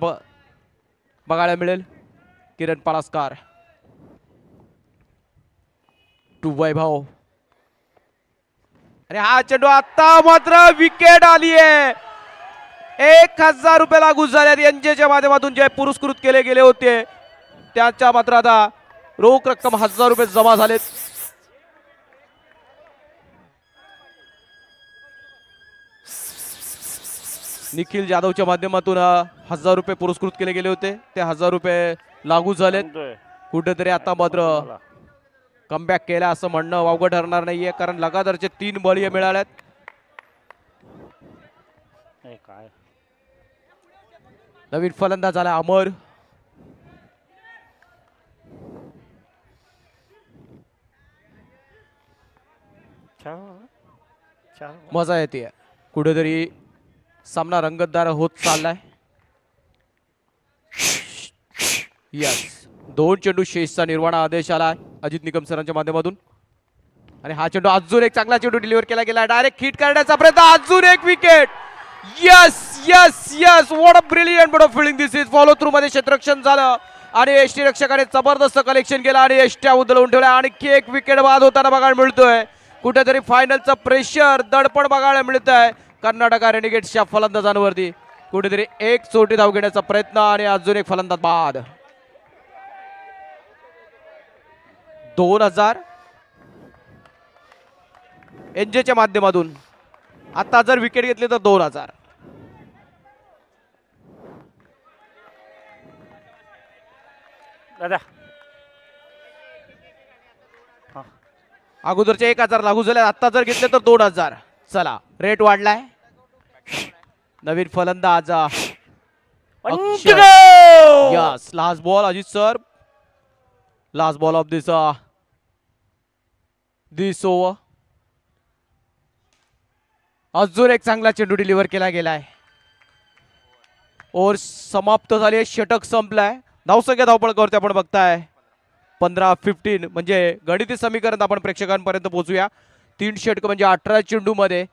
D: बघायला मिळेल. किरण पळासकर टू वैभव. आणि हा चेंडू आता मात्र विकेट आली आहे. 1000 रुपये लागू झाल्यात. एनजेच्या माध्यमातून जे पुरस्कृत केले गेले होते त्याच्या मात्र आता रोख रक्कम 1000 रुपये जमा झालेत. निखिल जाधवच्या माध्यमातून 1000 रुपये पुरस्कृत केले गेले होते. ते 1000 रुपये लागू झालेत. कुठेतरी आता मात्र कमबॅक केला असं म्हणणं वावगं ठरणार नाहीये कारण लगातारचे 3 बळी मिळाल्यात.
B: काय
D: नवीन फलंदाज आला अमर.
B: चार
D: मजा येते कुठेतरी सामना रंगतदार होत चाललाय. यस, 2 चेंडू शेषचा निर्वाणा आदेश आला अजित निकम सरांच्या माध्यमातून. आणि हा चेंडू अजून एक चांगला चेंडू डिलिव्हर केला गेला. डायरेक्ट हिट करण्याचा प्रयत्न, अजून एक wicket. Yes yes yes, what a brilliant but of fielding this is. Follow through मध्ये क्षेत्ररक्षण झालं आणि यष्टी रक्षकाने जबरदस्त कलेक्शन केलं आणि यष्ट्या उधळून ठेवल्या. आणखी एक विकेट बाद होताना बघायला मिळतोय. कुठेतरी फायनलचं प्रेशर दडपण बघायला मिळत आहे कर्नाटक रेनिगेट्सच्या फलंदाजांवरती. कुठेतरी एक चोटी धाव घेण्याचा प्रयत्न आणि अजून एक फलंदाज बाद. 2000 एनजेच्या माध्यमातून आता जर विकेट घेतली तर 2000.
B: दादा
D: अगोदरचे 1000 लागू झाले, आता जर घेतले तर 2000. चला, रेट वाढलाय. नवीन फलंदाज Akshay. Yes, last ball Ajit sir, last ball of this over. अजून एक चांगला चेंडू डिलिव्हर केला गेलाय. ओव्हर समाप्त झाली, षटक संपलाय. धावसंख्या धावपळावरती आपण बघताय 15-15 म्हणजे गणिती समीकरण आपण प्रेक्षकांपर्यंत पोहोचूया. 3 षटक म्हणजे 18 चेंडू मध्ये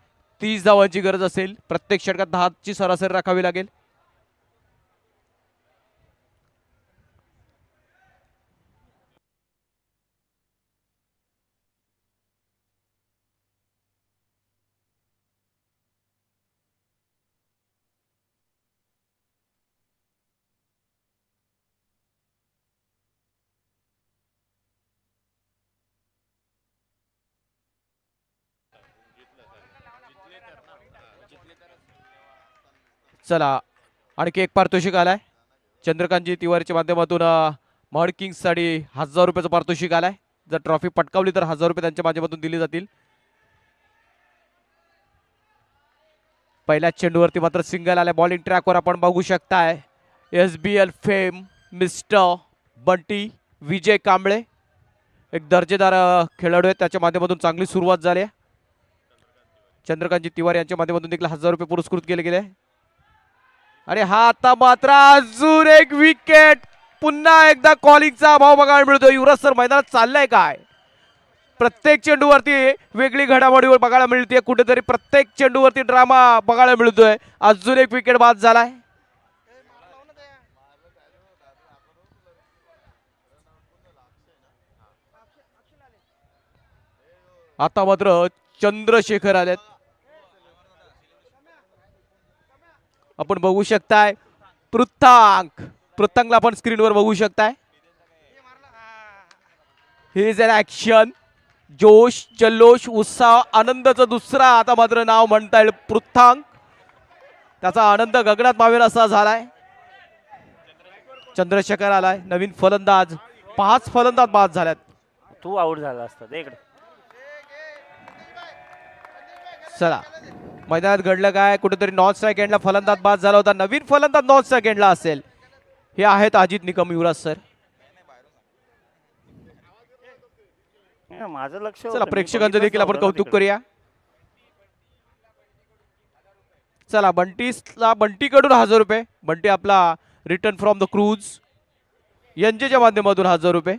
D: 30 धावांची गरज असेल. प्रत्येक षटकात 10 ची सरासरी राखावी लागेल. चला, आणखी एक पारितोषिक आलाय. चंद्रकांतजी तिवारीच्या माध्यमातून महड किंग्ससाठी 1000 रुपयाचं पारितोषिक आलाय. जर ट्रॉफी पटकावली तर 1000 रुपये त्यांच्या माध्यमातून दिले जातील. पहिल्या चेंडूवरती मात्र सिंगल आलाय. बॉलिंग ट्रॅकवर आपण बघू शकताय SBL फेम मिस्टर बंटी विजय कांबळे, एक दर्जेदार खेळाडू आहे. त्याच्या माध्यमातून चांगली सुरुवात झाली आहे. चंद्रकांतजी तिवारी यांच्या माध्यमातून देखील 1000 रुपये पुरस्कृत केले गेले. आणि हा आता मात्र अजून एक विकेट. पुन्हा एकदा कॉलिंगचा अभाव बघायला मिळतो. युवराज सर, मैदानात चाललंय काय? प्रत्येक चेंडूवरती वेगळी घडामोडी बघायला मिळते. कुठेतरी प्रत्येक चेंडूवरती ड्रामा बघायला मिळतोय. अजून एक विकेट बाद झालाय. आता मात्र चंद्रशेखर आलेत. आपण बघू शकताय पृथांगला आपण स्क्रीनवर बघू शकताय. He is in action. जोश, जल्लोष, उत्साह, आनंदाचं दुसरा आता मात्र नाव म्हणता येईल पृथांग. त्याचा आनंद गगनात मावेल असा झालाय. चंद्रशेखर आलाय नवीन फलंदाज. 5 फलंदाज बाद झाल्यात.
B: तू आउट झाला असता ते इकडे.
D: चला, मैदानात घडलं काय? कुठेतरी नॉन स्ट्राईक एंडला फलंदाज बाद झाला होता. नवीन फलंदाज नॉन स्ट्राईक एंडला असेल. हे आहेत अजित निकम. युवराज सर,
B: माझं लक्ष होतं.
D: चला
B: मी
D: प्रेक्षकांचं देखील आपण
B: बघितलंच
D: कौतुक
B: नव्हतं
D: करूया. चला, बंटीकडून 1000 रुपये. बंटी आपला रिटर्न फ्रॉम द क्रूज यांच्या माध्यमातून 1000 रुपये.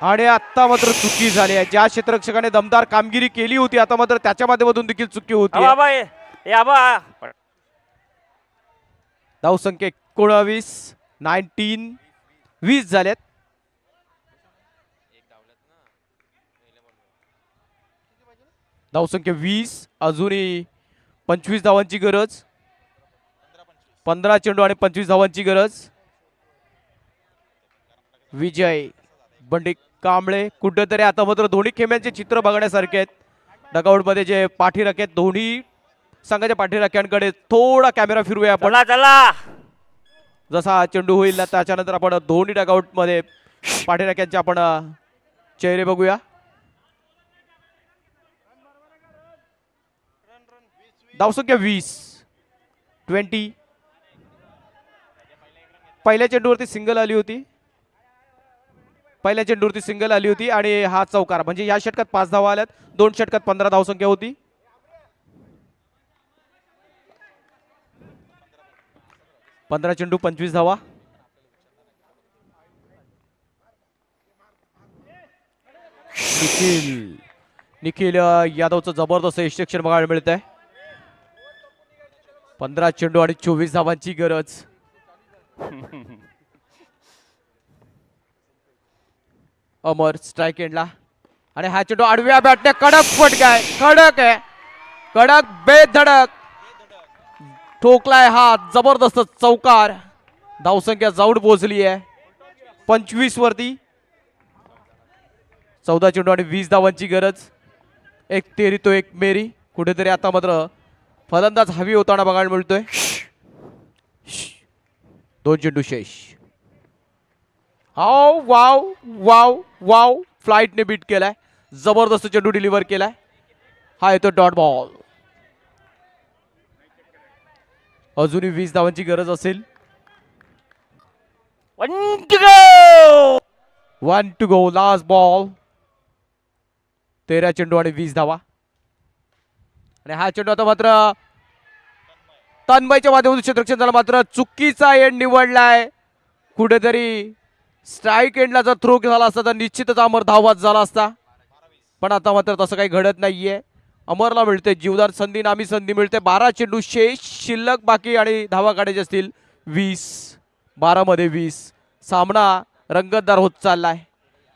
D: आणि आता मात्र चुकी झाली आहे. ज्या क्षेत्ररक्षकाने दमदार कामगिरी केली होती, आता मात्र त्याच्या माध्यमातून देखील चुकी होती.
B: बाबा ए आबा.
D: धावसंख्या 19 20 झाल्यात. धावसंख्या 20, अजूनही 25 धावांची गरज. 15 चेंडू आणि 25 धावांची गरज. विजय बंडी कांबळे. कुठेतरी आता मात्र दोन्ही खेम्यांचे चित्र बघण्यासारखे आहेत. डगआउट मध्ये जे पाठीराखे आहेत, दोन्ही संघाच्या पाठीराख्यांकडे थोडा कॅमेरा फिरूया आपण.
B: चला
D: जसा चेंडू होईल ना त्याच्यानंतर आपण दोन्ही डगआउट मध्ये पाठीराख्यांचे आपण चेहरे बघूया. धावसंख्या 20. पहिल्या चेंडूवरती सिंगल आली होती. पहिल्या चेंडूवरती सिंगल आली होती आणि हा चौकार, म्हणजे या षटकात 5 धावा आल्यात, 2 षटकात 15 धावसंख्या होती. 15 चेंडू 25 धावा. निखिल यादवचं जबरदस्त यष्टीक्षण बघायला मिळत आहे. 15 चेंडू आणि 24 धावांची गरज. अमर स्ट्राइक एंडला आणि हा चेंडू आडव्या बॅटने कडक फटकाय, कडक आहे, कडक बेधडक ठोकलाय हा जबरदस्त चौकार. धावसंख्या जाऊन पोहोचली आहे 25 वरती. 14 चेंडू आणि 20 धावांची गरज. एक तेरी तो एक मेरी. कुठेतरी आता मात्र फलंदाज हवी होताना बघायला मिळतोय. 2 चेंडू शेष. हाव वाव वाव वाव, फ्लाइटने बीट केलाय, जबरदस्त चेंडू डिलिव्हर केलाय. हा येतो डॉट बॉल. अजूनही 20 धावांची गरज असेल.
B: 1 to go.
D: 1 to go, last ball. 13 चेंडू आणि 20 धावा. आणि हा चेंडू आता मात्र तन्मयच्या माध्यमातून क्षेत्ररक्षण झाला, मात्र चुकीचा एंड निवडलाय. कुठेतरी स्ट्राईक एंडला जर थ्रो झाला असता तर निश्चितच अमर धावबाद झाला असता, पण आता मात्र तसं काही घडत नाहीये. अमरला मिळते जीवदार संधी, नामी संधी मिळते. 12 चेंडू शेष शिल्लक बाकी आणि धावा काढायचे असतील 20. 12 मध्ये 20. सामना रंगतदार होत चाललाय.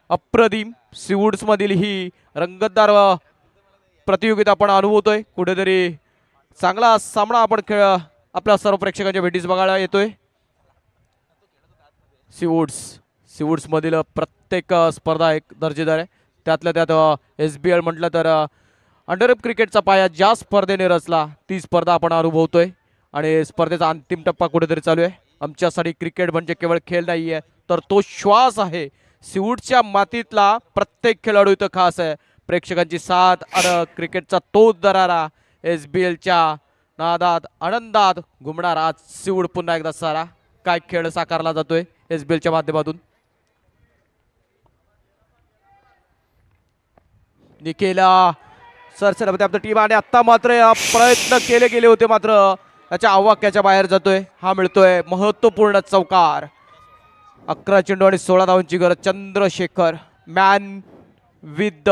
D: अप्रतिम. सीवूड्स मधील ही रंगतदार प्रतियोगिता आपण अनुभवतोय. कुठेतरी चांगला सामना आपण आपल्या सर्व प्रेक्षकांच्या भेटीस बघायला येतोय. सीवूड्स मधील प्रत्येक स्पर्धा एक दर्जेदार आहे. त्यातल्या त्यात SBL म्हटलं तर अंडर क्रिकेटचा पाया ज्या स्पर्धेने रचला ती स्पर्धा आपण अनुभवतोय. आणि स्पर्धेचा अंतिम टप्पा कुठेतरी चालू आहे. आमच्यासाठी क्रिकेट म्हणजे केवळ खेळ नाही आहे, तर तो श्वास आहे. सीवूड्सच्या मातीतला प्रत्येक खेळाडू इथं खास आहे. प्रेक्षकांची साथ आणि क्रिकेटचा तोच दरारा SBLच्या नादात आनंदात घुमणार आज सीवूड पुन्हा एकदा सारा. काय खेळ साकारला जातोय SBLच्या माध्यमातून. निखिला सरसरापती आपली टीम आणि आता मात्र प्रयत्न केले गेले होते, मात्र त्याच्या आवाक्याच्या बाहेर जातोय. हा मिळतोय महत्वपूर्ण चौकार. 11 चेंडू आणि 16 धावांची गरज. Chandrashekhar man with the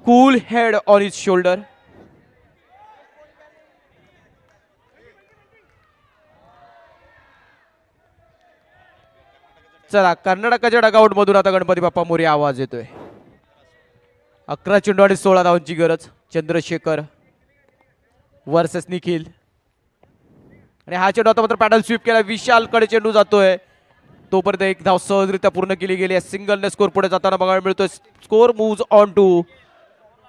D: cool head on his shoulder. चला कर्नाटकाच्या डगआउट मधून आता गणपती बाप्पा मोरे आवाज येतोय. 11 चेंडू आणि 16 धावांची गरज. चंद्रशेखर वर्सेस निखिल. आणि हा चेंडू आता मात्र पॅडल स्वीप केला. विशालकडे चेंडू जातोय. तोपर्यंत एक धाव सहजरित्या पूर्ण केली गेली आहे. सिंगलने स्कोर पुढे जाताना बघायला मिळतोय. Score moves on to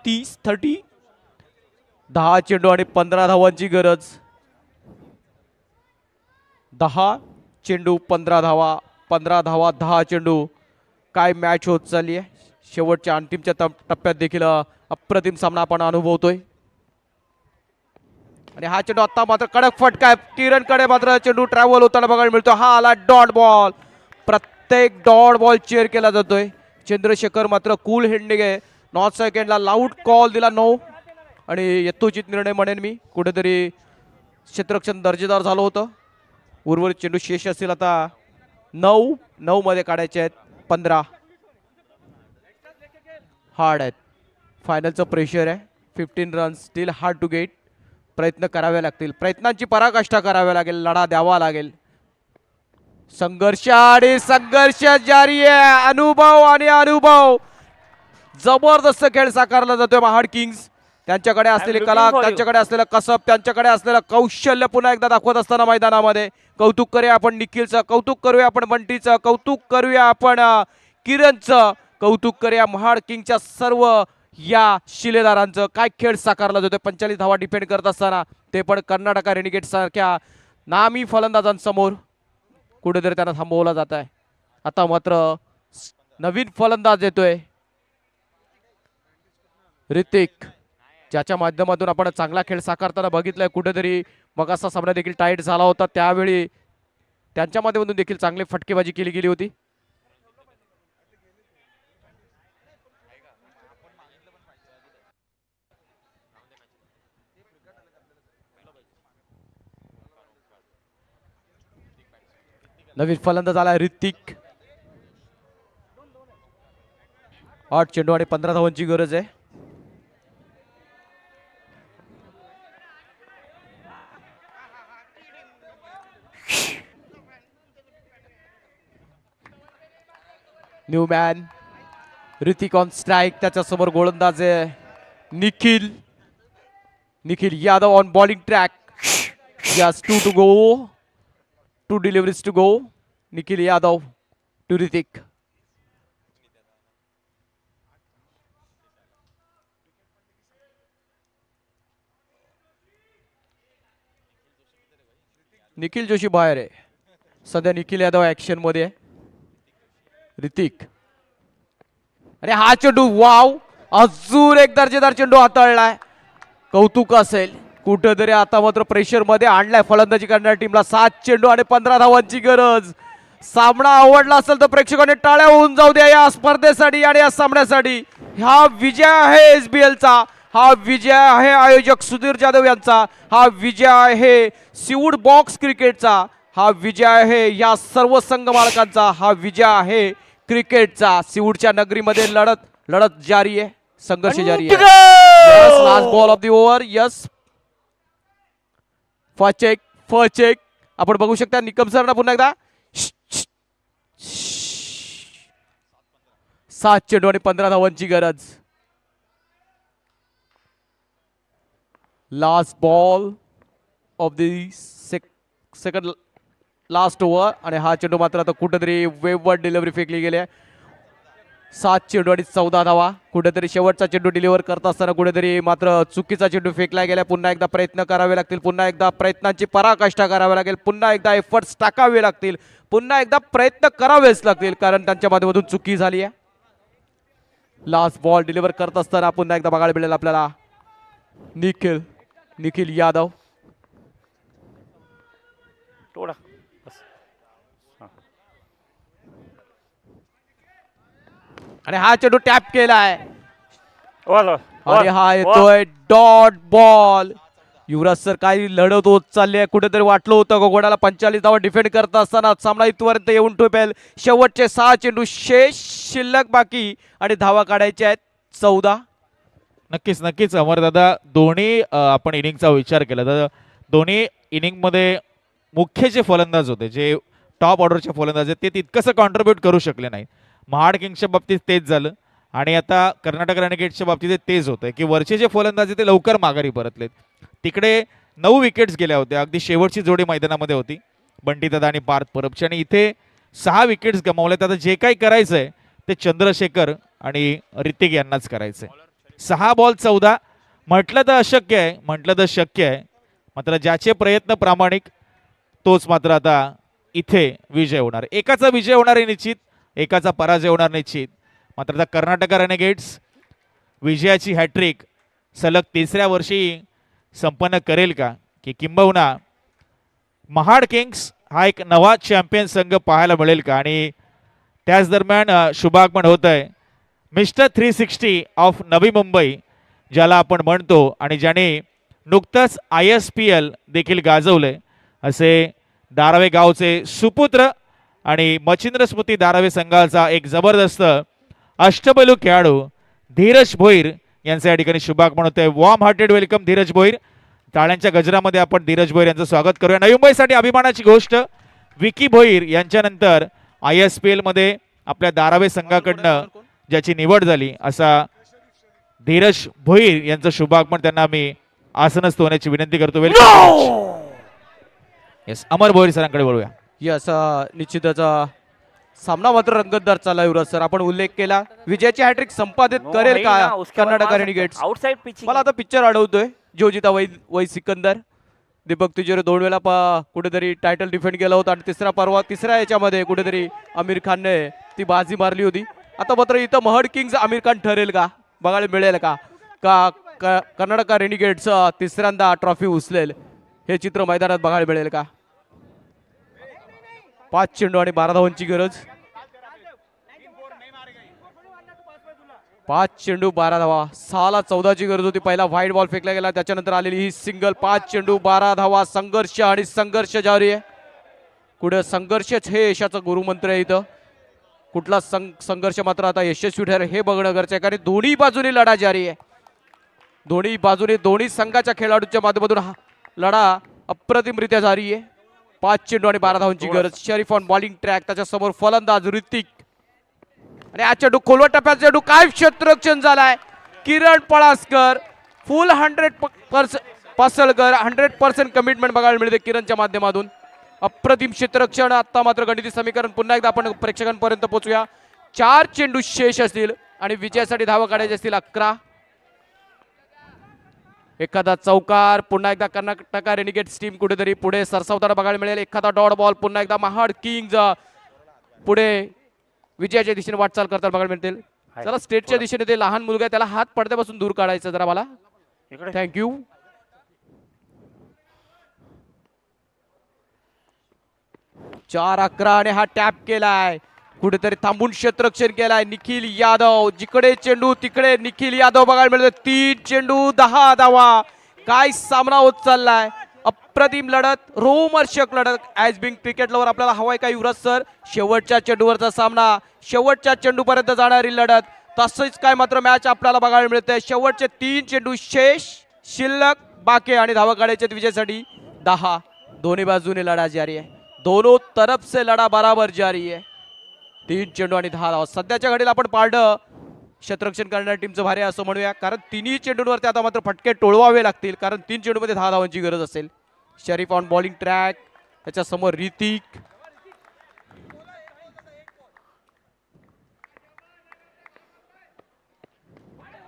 D: 30-30. 10 चेंडू आणि 15 धावांची गरज. 10 चेंडू 15 धावा. 15 धावा 10 चेंडू. काय मॅच होत चालली आहे. शेवटच्या अंतिमच्या टप्प्यात देखील अप्रतिम सामना आपण अनुभवतोय. आणि हा चेंडू आता मात्र कडक फटका. किरणकडे मात्र चेंडू ट्रॅव्हल होताना बघायला मिळतो. हा आला डॉट बॉल. प्रत्येक डॉट बॉल चेअर केला जातोय. चंद्रशेखर मात्र कूल हेडने नॉर्थ सेकंडला लाऊड कॉल दिला 9. आणि यथोचित निर्णय म्हणेन मी. कुठेतरी क्षेत्ररक्षण दर्जेदार झालं होतं. उर्वरित चेंडू शेष असतील आता 9 मध्ये काढायचे आहेत 15. हार्ड आहेत. फायनलचं प्रेशर आहे. 15 runs still hard to get. प्रयत्न करावे लागतील. प्रयत्नांची पराकाष्ठा करावी लागेल. लढा द्यावा लागेल. संघर्ष आणि संघर्ष जारी आहे. अनुभव आणि अनुभव. जबरदस्त खेळ साकारला जातोय महाड किंग्स. त्यांच्याकडे असलेली कला, त्यांच्याकडे असलेलं कसब, त्यांच्याकडे असलेलं कौशल्य पुन्हा एकदा दाखवत असताना मैदानामध्ये. कौतुक करूया आपण निखिलचं, कौतुक करूया आपण बंटीचं, कौतुक करूया आपण किरणचं, कौतुक करूया महाड किंगच्या सर्व या शिलेदारांचं. काय खेळ साकारला जातोय. 45 धावा डिफेंड करत असताना ते पण कर्नाटका रेनिगेट सारख्या नामी फलंदाजांसमोर. कुठेतरी त्यांना थांबवला जात आहे. आता मात्र नवीन फलंदाज येतोय ऋतिक, ज्याच्या माध्यमातून आपण चांगला खेळ साकारताना बघितलंय. कुठेतरी मग असा सामना देखील टाईट झाला होता. त्यावेळी त्यांच्या माध्यमातून देखील चांगली फटकेबाजी केली गेली होती. नवीन फलंदाज आला ऋतिक. 8 चेंडू आणि 15 धावांची गरज आहे. Newman, Hrithik on strike. त्याच्यासमोर गोलंदाज आहे Nikhil. Nikhil Yadav on bowling track. Yes, 2 to go. 2 deliveries to go. Nikhil Yadav to Hrithik. Nikhil Joshi बाहेर आहे. सध्या निखिल यादव ऍक्शन मध्ये आहे. ऋतिक. अरे हा चेंडू वाव, अजून एक दर्जेदार चेंडू हाताळलाय. कौतुक असेल. कुठेतरी आता मात्र प्रेशर मध्ये आणलाय फलंदाजी करणाऱ्या टीमला. 7 चेंडू आणि 15 धावांची गरज. सामना आवडला असेल तर प्रेक्षकांनी टाळ्या होऊन जाऊ द्या या स्पर्धेसाठी आणि या सामन्यासाठी. हा विजय आहे SBL चा. हा विजय आहे आयोजक सुधीर जाधव यांचा. हा विजय आहे सिवूड बॉक्स क्रिकेटचा. हा विजय आहे या सर्व संघ मालकांचा. हा विजय आहे क्रिकेटचा. सिवूडच्या नगरीमध्ये लढत जारी आहे. संघर्ष जारी आहे. Last ball of the over. Yes, first check आपण बघू शकता. निकम सरना पुन्हा एकदा. 7 चेंडू आणि 15 धावांची गरज. Last ball of the second last over. आणि हा चेंडू मात्र आता कुठेतरी वेववर डिलिव्हरी फेकली गेली आहे. 7 चेंडू आणि 14 धावा. कुठेतरी शेवटचा चेंडू डिलिव्हर करत असताना कुठेतरी मात्र चुकीचा चेंडू फेकला गेला. पुन्हा एकदा प्रयत्न करावे लागतील. पुन्हा एकदा प्रयत्नांची पराकाष्ठा करावी लागेल. पुन्हा एकदा एफर्ट्स टाकावे लागतील. पुन्हा एकदा प्रयत्न करावेच लागतील कारण त्यांच्या माध्यमातून चुकी झाली आहे. लास्ट बॉल डिलिव्हर करत असताना पुन्हा एकदा बघायला मिळेल आपल्याला निखिल यादव.
B: थोडा बस.
D: आणि हा चेंडू टॅप केलाय.
B: वर,
D: आणि हा
B: वर.
D: येतोय डॉट बॉल. युवराज सर काही लढत होत चालली आहे. कुठेतरी वाटलं होतं गोगोडाला 45 धावा डिफेंड करत असताना सामना इथपर्यंत येऊन ठेपेल. शेवटचे 6 चेंडू शेष शिल्लक बाकी आणि धावा काढायच्या आहेत 14.
A: नक्कीच अमरदादा. दोन्ही आपण इनिंगचा विचार केला तर दोन्ही इनिंगमध्ये मुख्य जे फलंदाज होते, जे टॉप ऑर्डरचे फलंदाज आहेत, ते तितकंसं कॉन्ट्रीब्यूट करू शकले नाही. महाड किंग्सच्या बाबतीत तेच झालं आणि आता कर्नाटक रेनेगेट्सच्या बाबतीत तेच होतंय की वरचे जे फलंदाज आहेत ते लवकर माघारी परतलेत. तिकडे 9 विकेट्स गेल्या होत्या. अगदी शेवटची जोडी मैदानामध्ये होती बंटीदादा आणि पार्थ परबची. आणि इथे 6 विकेट्स गमावल्यात. आता जे काही करायचंय ते चंद्रशेखर आणि ऋतिक यांनाच करायचंय. 6 बॉल 14 म्हटलं तर अशक्य आहे, म्हटलं तर शक्य आहे. मात्र ज्याचे प्रयत्न प्रामाणिक तोच मात्र आता इथे विजय होणार. एकाचा विजय होणार आहे निश्चित, एकाचा पराजय होणार निश्चित. मात्र आता कर्नाटक रेनेगेट्स विजयाची हॅट्रिक सलग 3ऱ्या वर्षी संपन्न करेल का, की किंबहुना महाड किंग्स हा एक नवा चॅम्पियन संघ पाहायला मिळेल का. आणि त्याच दरम्यान शुभागमन होत आहे मिस्टर 360 ऑफ नवी मुंबई ज्याला आपण म्हणतो आणि ज्याने नुकतंच ISPL देखील गाजवलंय असे दारावे गावचे सुपुत्र आणि मच्छिंद्र स्मृती दारावे संघाचा एक जबरदस्त अष्टबैलू खेळाडू धीरज भोईर यांचं या ठिकाणी शुभागमन होतंय. Warm hearted welcome Dheeraj Bhoir. टाळ्यांच्या गजरामध्ये आपण धीरज भोईर यांचं स्वागत करूया. नवी मुंबईसाठी अभिमानाची गोष्ट, विकी भोईर यांच्यानंतर ISPL मध्ये आपल्या दारावे संघाकडनं ज्याची निवड झाली असा धीरज भोईर यांचं शुभागमन त्यांना आम्ही आसनस्थ होण्याची विनंती करतो. वेलकम. येस, अमर भोईर सरांकडे वळूया.
D: यस, निश्चितच सामना मात्र रंगतदार चालला. युवराज सर आपण उल्लेख केला विजयाची हॅट्रिक संपादित करेल का कर्नाटक रेनेगेट्स.
B: Outside pitch.
D: मला आता पिक्चर आढळतोय जोजिता वै सिकंदर. दीपक तिजोरी 2 वेळा कुठेतरी टायटल डिफेंड केला होता आणि तिसऱ्या याच्यामध्ये कुठेतरी आमिर खानने ती बाजी मारली होती. आता मात्र इथं महड किंग्स आमिर खान ठरेल का, बघायला मिळेल का कर्नाटक रेनेगेट्स तिसऱ्यांदा ट्रॉफी उचलेल हे चित्र मैदानात बघायला मिळेल का. 5 चेंडू आणि 12 धावांची गरज. 5 चेंडू 12 धावा. 6ला 14ची गरज होती. पहिला व्हाईट बॉल फेकला गेला, त्याच्यानंतर आलेली ही सिंगल. 5 चेंडू 12 धावा. संघर्ष आणि संघर्ष जारी आहे. कुठे संघर्षच हे यशाचं गुरुमंत्र आहे इथं. कुठला संघर्ष मात्र आता यशस्वी ठरेल हे बघणं गरजेचं आहे, कारण दोन्ही बाजूने लढा जारी आहे. दोन्ही बाजूने दोन्ही संघाच्या खेळाडूंच्या माध्यमातून हा लढा अप्रतिमरित्या जारी आहे. 5 चेंडू आणि 12 धावांची गरज. शरीफ ऑन बॉलिंग ट्रॅक, त्याच्या समोर फलंदाज ऋतिक. आणि हा चेंडू खोलवर टप्प्यात चेंडू, काय क्षेत्ररक्षण झालाय. किरण पळासकर फुल 100% पासळकर 100% कमिटमेंट बघायला मिळते किरणच्या माध्यमातून. अप्रतिम क्षेत्ररक्षण. आता मात्र गणिती समीकरण पुन्हा एकदा आपण प्रेक्षकांपर्यंत पोहोचूया. 4 चेंडू शेष असतील आणि विजयासाठी धावा काढायचे असतील 11. एखादा चौकार, पुन्हा एकदा कर्नाटक रेनिगेट्स टीम कुठेतरी पुढे सरसावताना बघायला मिळेल. एखादा डॉट बॉल, पुन्हा एकदा महाड किंग्ज पुढे विजयाच्या दिशेने वाटचाल करताना बघायला मिळतील. चला स्टेटच्या दिशेने ते लहान मुलगा आहे, त्याला हात पडद्यापासून दूर काढायचं जरा मला. थँक्यू. चार 11 आणि हा टॅप केलाय, कुठेतरी थांबून क्षेत्ररक्षण केलाय निखिल यादव. जिकडे चेंडू तिकडे निखिल यादव बघायला मिळतो. 3 चेंडू 10 धावा. काय सामना होत चाललाय. अप्रतिम लढत, रोमहर्षक लढत. ॲज बिंग क्रिकेट लवर आपल्याला हवाय का युवराज सर. शेवटच्या चेंडूवरचा सामना, शेवटच्या चेंडूपर्यंत जाणारी लढत. तसंच काय मात्र मॅच आपल्याला बघायला मिळते. शेवटचे 3 चेंडू शेष शिल्लक बाकी आणि धावा काढायचे विजयासाठी 10. दोन्ही बाजूने लढा जारी आहे. दोनों तरफ से लढा बराबर जारी आहे. 3 चेंडू आणि 10 धावा. सध्याच्या घडीला आपण पारडं क्षेत्ररक्षण करणाऱ्या टीमचं भारी असं म्हणूया, कारण तिन्ही चेंडूंवरती आता मात्र फटके टोळवावे लागतील, कारण 3 चेंडूमध्ये 10 धावांची गरज असेल. शरीफ ऑन बॉलिंग ट्रॅक, त्याच्या समोर ऋतिक.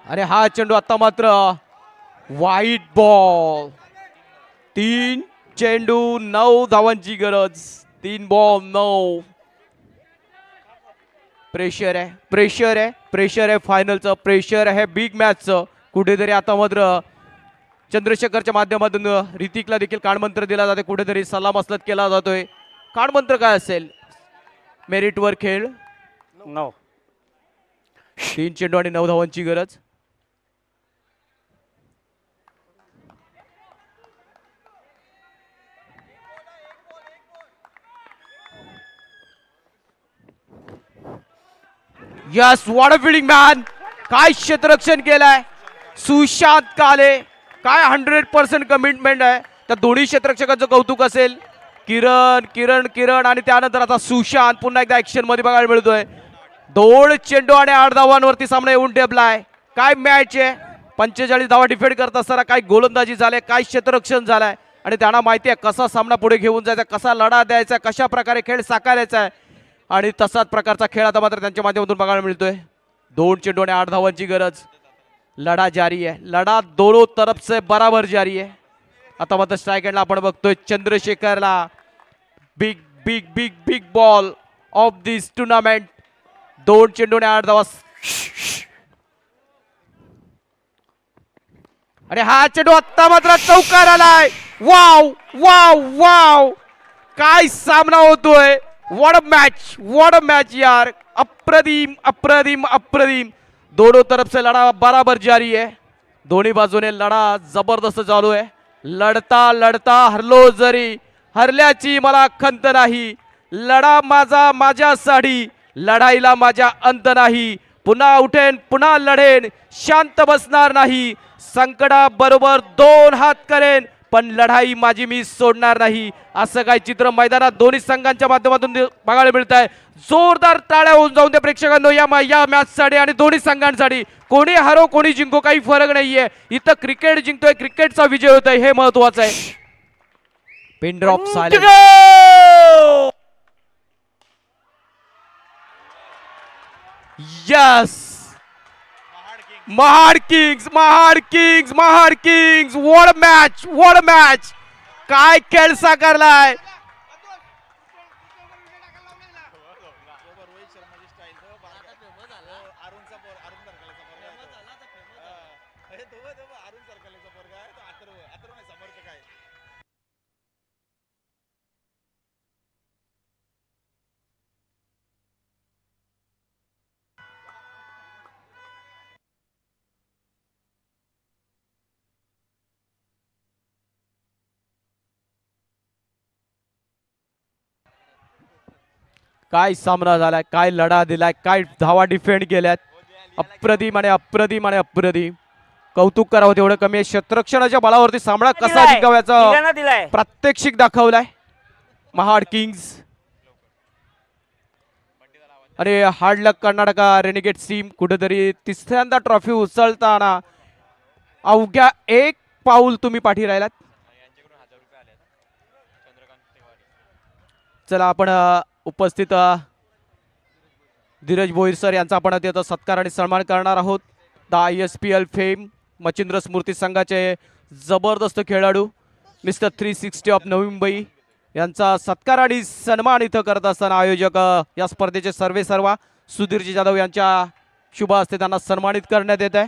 D: आणि हा चेंडू आता मात्र वाईट बॉल. 3 चेंडू 9 धावांची गरज. 3 बॉल 9. प्रेशर आहे, प्रेशर आहे, प्रेशर आहे फायनलचं, प्रेशर आहे बिग मॅचचं. कुठेतरी आता मात्र चंद्रशेखरच्या माध्यमातून ऋतिकला देखील कानमंत्र दिला जाते, कुठेतरी सलाम मसलत केला जातोय. कानमंत्र काय असेल. मेरिटवर खेळ.
B: 9.
D: 3 चेंडू आणि 9 धावांची गरज. Yes, what a fielding man. काय क्षेत्ररक्षण केलंय सुशांत काले. काय 100% कमिटमेंट आहे. त्या दोन्ही क्षेत्ररक्षकांचं कौतुक असेल. किरण किरण किरण आणि त्यानंतर आता सुशांत पुन्हा एकदा ऍक्शन मध्ये बघायला मिळतोय. 2 चेंडू आणि 8 धावांवरती सामना येऊन ठेपलाय. काय मॅच आहे. 45 धावा डिफेंड करत असताना काय गोलंदाजी झाले, काय क्षेत्ररक्षण झालंय आणि त्यांना माहिती आहे कसा सामना पुढे घेऊन जायचा, कसा लढा द्यायचा, कशा प्रकारे खेळ साकारायचा आहे. आणि तसाच प्रकारचा खेळ आता मात्र त्यांच्या माध्यमातून बघायला मिळतोय. 2 चेंडू आणि 8 धावांची गरज. लढा जारी आहे. लढा दोनों तरफ से बराबर जारी आहे. आता मात्र स्ट्राइक एंडला आपण बघतोय चंद्रशेखरला. Big big big big ball of this tournament. 2 चेंडू आणि 8 धावा. आणि हा चेंडू आता मात्र चौकार आलाय. Wow wow wow. काय सामना होतोय. What a match, what a match यार. अप्रतिम अप्रतिम अप्रतिम. दोनों तरफ से लढा बराबर जारी आहे. दोन्ही बाजूने लढा जबरदस्त चालू आहे. लढता लढता हरलो जरी, हरल्याची मला खंत नाही. लढा माझा माझ्यासाठी, लढाईला माझ्या अंत नाही. पुन्हा उठेन पुन्हा लढेन, शांत बसणार नाही. संकटा बरोबर 2 हात करेन, पण लढाई माझी मी सोडणार नाही. असं काही चित्र मैदानात दोन्ही संघांच्या माध्यमातून बघायला मिळत आहे. जोरदार टाळ्या होऊन जाऊन द्या प्रेक्षकांनो या मॅचसाठी आणि दोन्ही संघांसाठी. कोणी हारो कोणी जिंको काही फरक नाहीये. इथं क्रिकेट जिंकतोय, क्रिकेटचा विजय होतोय, हे महत्वाचं आहे. Pin drop silence. Yes, Mahad Kings, Mahad Kings, Mahad Kings. What a match, what a match. काय खेळ साकारलाय. काय सामना झालाय, काय लढा दिलाय, काय धावा डिफेंड केल्यात. अप्रतिम आणि अप्रतिम आणि अप्रतिम. कौतुक करावं तेवढं कमी आहे. क्षेत्ररक्षणाच्या बळावरती सामना कसा
B: दिलाय.
D: जिंकावायचा
B: तिघांना दिलाय.
D: प्रात्यक्षिक दाखवलाय महाड किंग्स. आणि हार्ड लक कर्नाटका रेनिगेट टीम कुठेतरी तिसऱ्यांदा ट्रॉफी उचलताना अवघ्या एक पाऊल तुम्ही पाठी राहिलात. चला आपण उपस्थित धीरज भोईर सर यांचा आपण तिथं सत्कार आणि सन्मान करणार आहोत. द ISPL फेम मच्छिंद्र स्मृती संघाचे जबरदस्त खेळाडू मिस्टर 360 ऑफ नवी मुंबई यांचा सत्कार आणि सन्मान इथं करत असताना आयोजक या स्पर्धेचे सर्वे सर्वा सुधीरजी जाधव यांच्या शुभ हस्ते त्यांना सन्मानित करण्यात येत आहे.